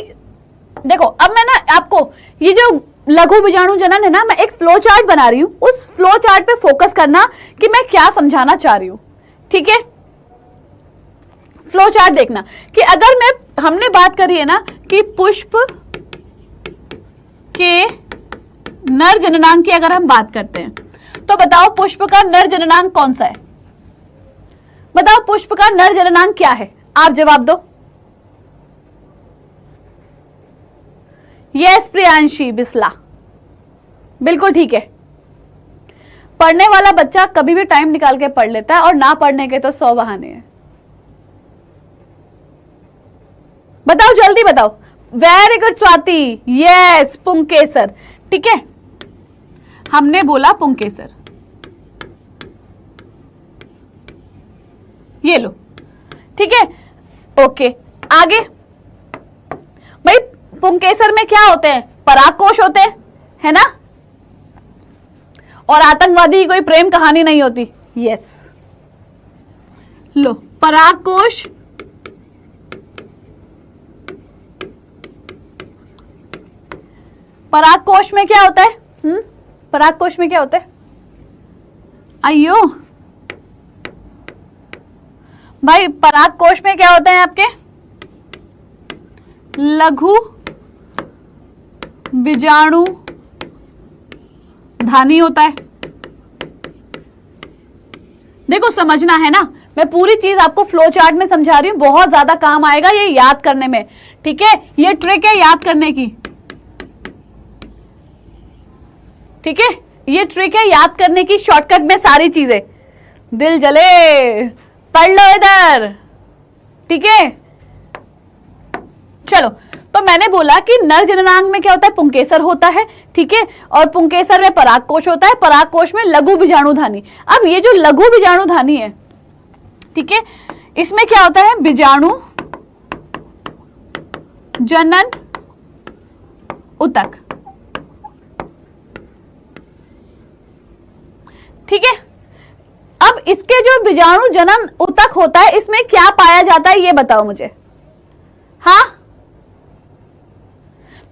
देखो, अब मैं ना आपको ये जो लघु बीजाणु जनन है ना, मैं एक फ्लो चार्ट बना रही हूं, उस फ्लो चार्ट पे फोकस करना कि मैं क्या समझाना चाह रही हूं। ठीक है, फ्लो चार्ट देखना कि अगर हमने बात करी है ना कि पुष्प के नर जननांग की अगर हम बात करते हैं तो बताओ पुष्प का नर जननांग कौन सा है? बताओ पुष्प का नर जननांग क्या है? आप जवाब दो। यस प्रियांशी बिस्ला, बिल्कुल ठीक है। पढ़ने वाला बच्चा कभी भी टाइम निकाल के पढ़ लेता है और ना पढ़ने के तो 100 बहाने हैं। बताओ जल्दी बताओ। वेरी गुड स्वाति, यस पुंकेसर, ठीक है, हमने बोला पुंकेसर। ये लो, ठीक है, ओके। आगे भाई, पुंकेसर में क्या होते हैं? परागकोश होते हैं, है ना? और आतंकवादी की कोई प्रेम कहानी नहीं होती। यस, लो परागकोश, परागकोश में क्या होता है? परागकोश में क्या होता है? आइयो भाई, परागकोश में क्या होता है आपके? लघु बीजाणु धानी होता है। देखो समझना है ना, मैं पूरी चीज आपको फ्लो चार्ट में समझा रही हूं, बहुत ज्यादा काम आएगा ये याद करने में, ठीक है? ये ट्रिक है याद करने की, ठीक है? ये ट्रिक है याद करने की, शॉर्टकट में सारी चीजें। दिल जले, पढ़ लो इधर, ठीक है? चलो, तो मैंने बोला कि नर जननांग में क्या होता है? पुंकेसर होता है, ठीक है? और पुंकेसर में परागकोश होता है, परागकोश में लघु बीजाणुधानी। अब ये जो लघु बीजाणुधानी है, ठीक है, इसमें क्या होता है? बीजाणु जनन उतक, ठीक है? अब इसके जो बीजाणु जनन उतक होता है, इसमें क्या पाया जाता है ये बताओ मुझे। हाँ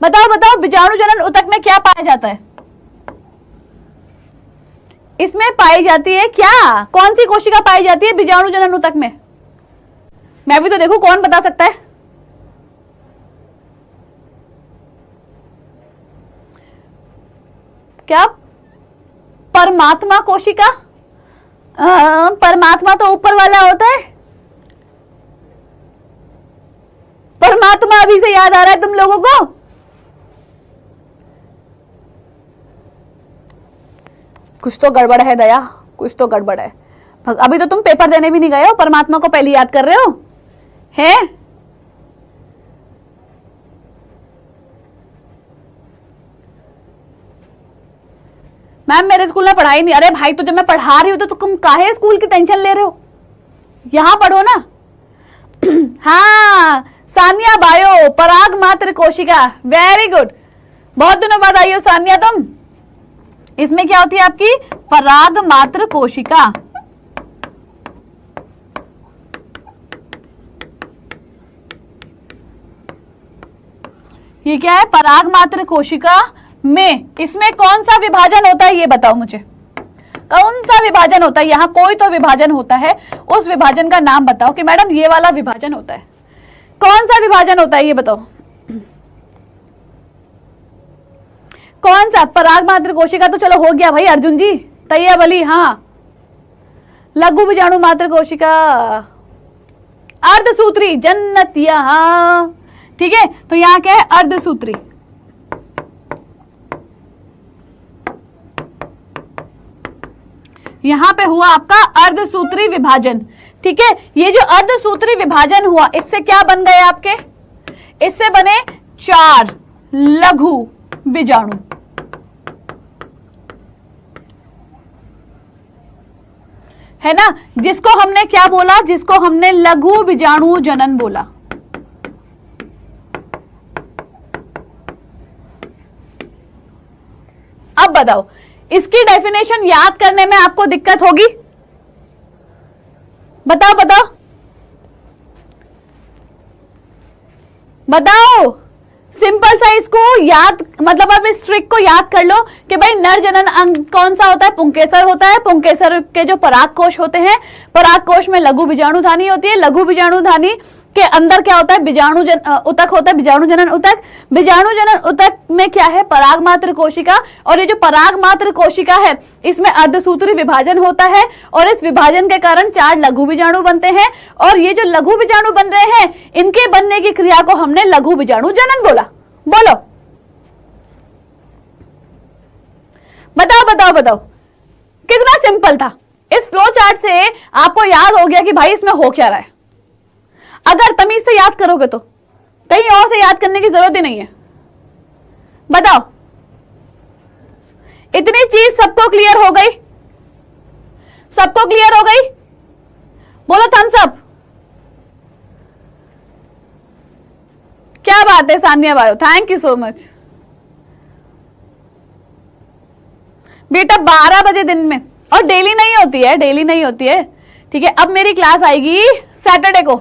बताओ बताओ, बीजाणु जनन उतक में क्या पाया जाता है? इसमें पाई जाती है क्या? कौन सी कोशिका पाई जाती है बीजाणु जनन उतक में? मैं भी तो देखूं कौन बता सकता है। क्या? परमात्मा कोशिका? परमात्मा तो ऊपर वाला होता है। परमात्मा अभी से याद आ रहा है तुम लोगों को? कुछ तो गड़बड़ है दया, कुछ तो गड़बड़ है। अभी तो तुम पेपर देने भी नहीं गए हो, परमात्मा को पहले याद कर रहे हो, हैं? मैम मेरे स्कूल में पढ़ाई नहीं। अरे भाई, तो जब मैं पढ़ा रही हूं तो तुम काहे स्कूल की टेंशन ले रहे हो? यहां पढ़ो ना। हाँ सानिया, बायो, पराग मात्र कोशिका, वेरी गुड। बहुत दिनों बाद आई हो सानिया तुम। इसमें क्या होती है आपकी? पराग मात्र कोशिका। ये क्या है? पराग मात्र कोशिका में इसमें कौन सा विभाजन होता है ये बताओ मुझे। कौन सा विभाजन होता है? यहां कोई तो विभाजन होता है, उस विभाजन का नाम बताओ कि मैडम ये वाला विभाजन होता है। कौन सा विभाजन होता है ये बताओ। कौन सा? पराग मात्र कोशिका तो चलो हो गया भाई अर्जुन जी, तैयब अली। हाँ, लघु बीजाणु मात्र कोशिका, अर्धसूत्री, जन्नत यहां, ठीक है? तो यहां क्या है? अर्धसूत्री। यहां पे हुआ आपका अर्धसूत्री विभाजन, ठीक है? ये जो अर्धसूत्री विभाजन हुआ, इससे क्या बन गए आपके? इससे बने 4 लघु बीजाणु, है ना? जिसको हमने क्या बोला? जिसको हमने लघु बीजाणु जनन बोला। अब बताओ, इसकी डेफिनेशन याद करने में आपको दिक्कत होगी? बताओ बताओ बताओ। सिंपल सा इसको याद, मतलब अब इस ट्रिक को याद कर लो कि भाई नर जनन अंग कौन सा होता है? पुंकेसर होता है। पुंकेसर के जो पराग कोश होते हैं, पराग कोश में लघु बीजाणुधानी होती है। लघु बीजाणुधानी के अंदर क्या होता है, बीजाणु उतक होता है, बीजाणु जनन उतक। बीजाणु जनन उतक में क्या है, पराग मात्र कोशिका, और ये जो पराग मात्र कोशिका है इसमें अर्धसूत्री विभाजन होता है, और इस विभाजन के कारण 4 लघु बीजाणु बनते हैं, और ये जो लघु बीजाणु बन रहे हैं इनके बनने की क्रिया को हमने लघु बीजाणु जनन बोला। बोलो, बताओ बताओ बताओ, कितना सिंपल था। इस फ्लो चार्ट से आपको याद हो गया कि भाई इसमें हो क्या रहा है। अगर तमीज से याद करोगे तो कहीं और से याद करने की जरूरत ही नहीं है। बताओ, इतनी चीज सबको क्लियर हो गई? सबको क्लियर हो गई? बोलो थम्स अप। क्या बात है Sania bio, thank you so much बेटा। 12 बजे दिन में, और डेली नहीं होती है, डेली नहीं होती है, ठीक है। अब मेरी क्लास आएगी सैटरडे को।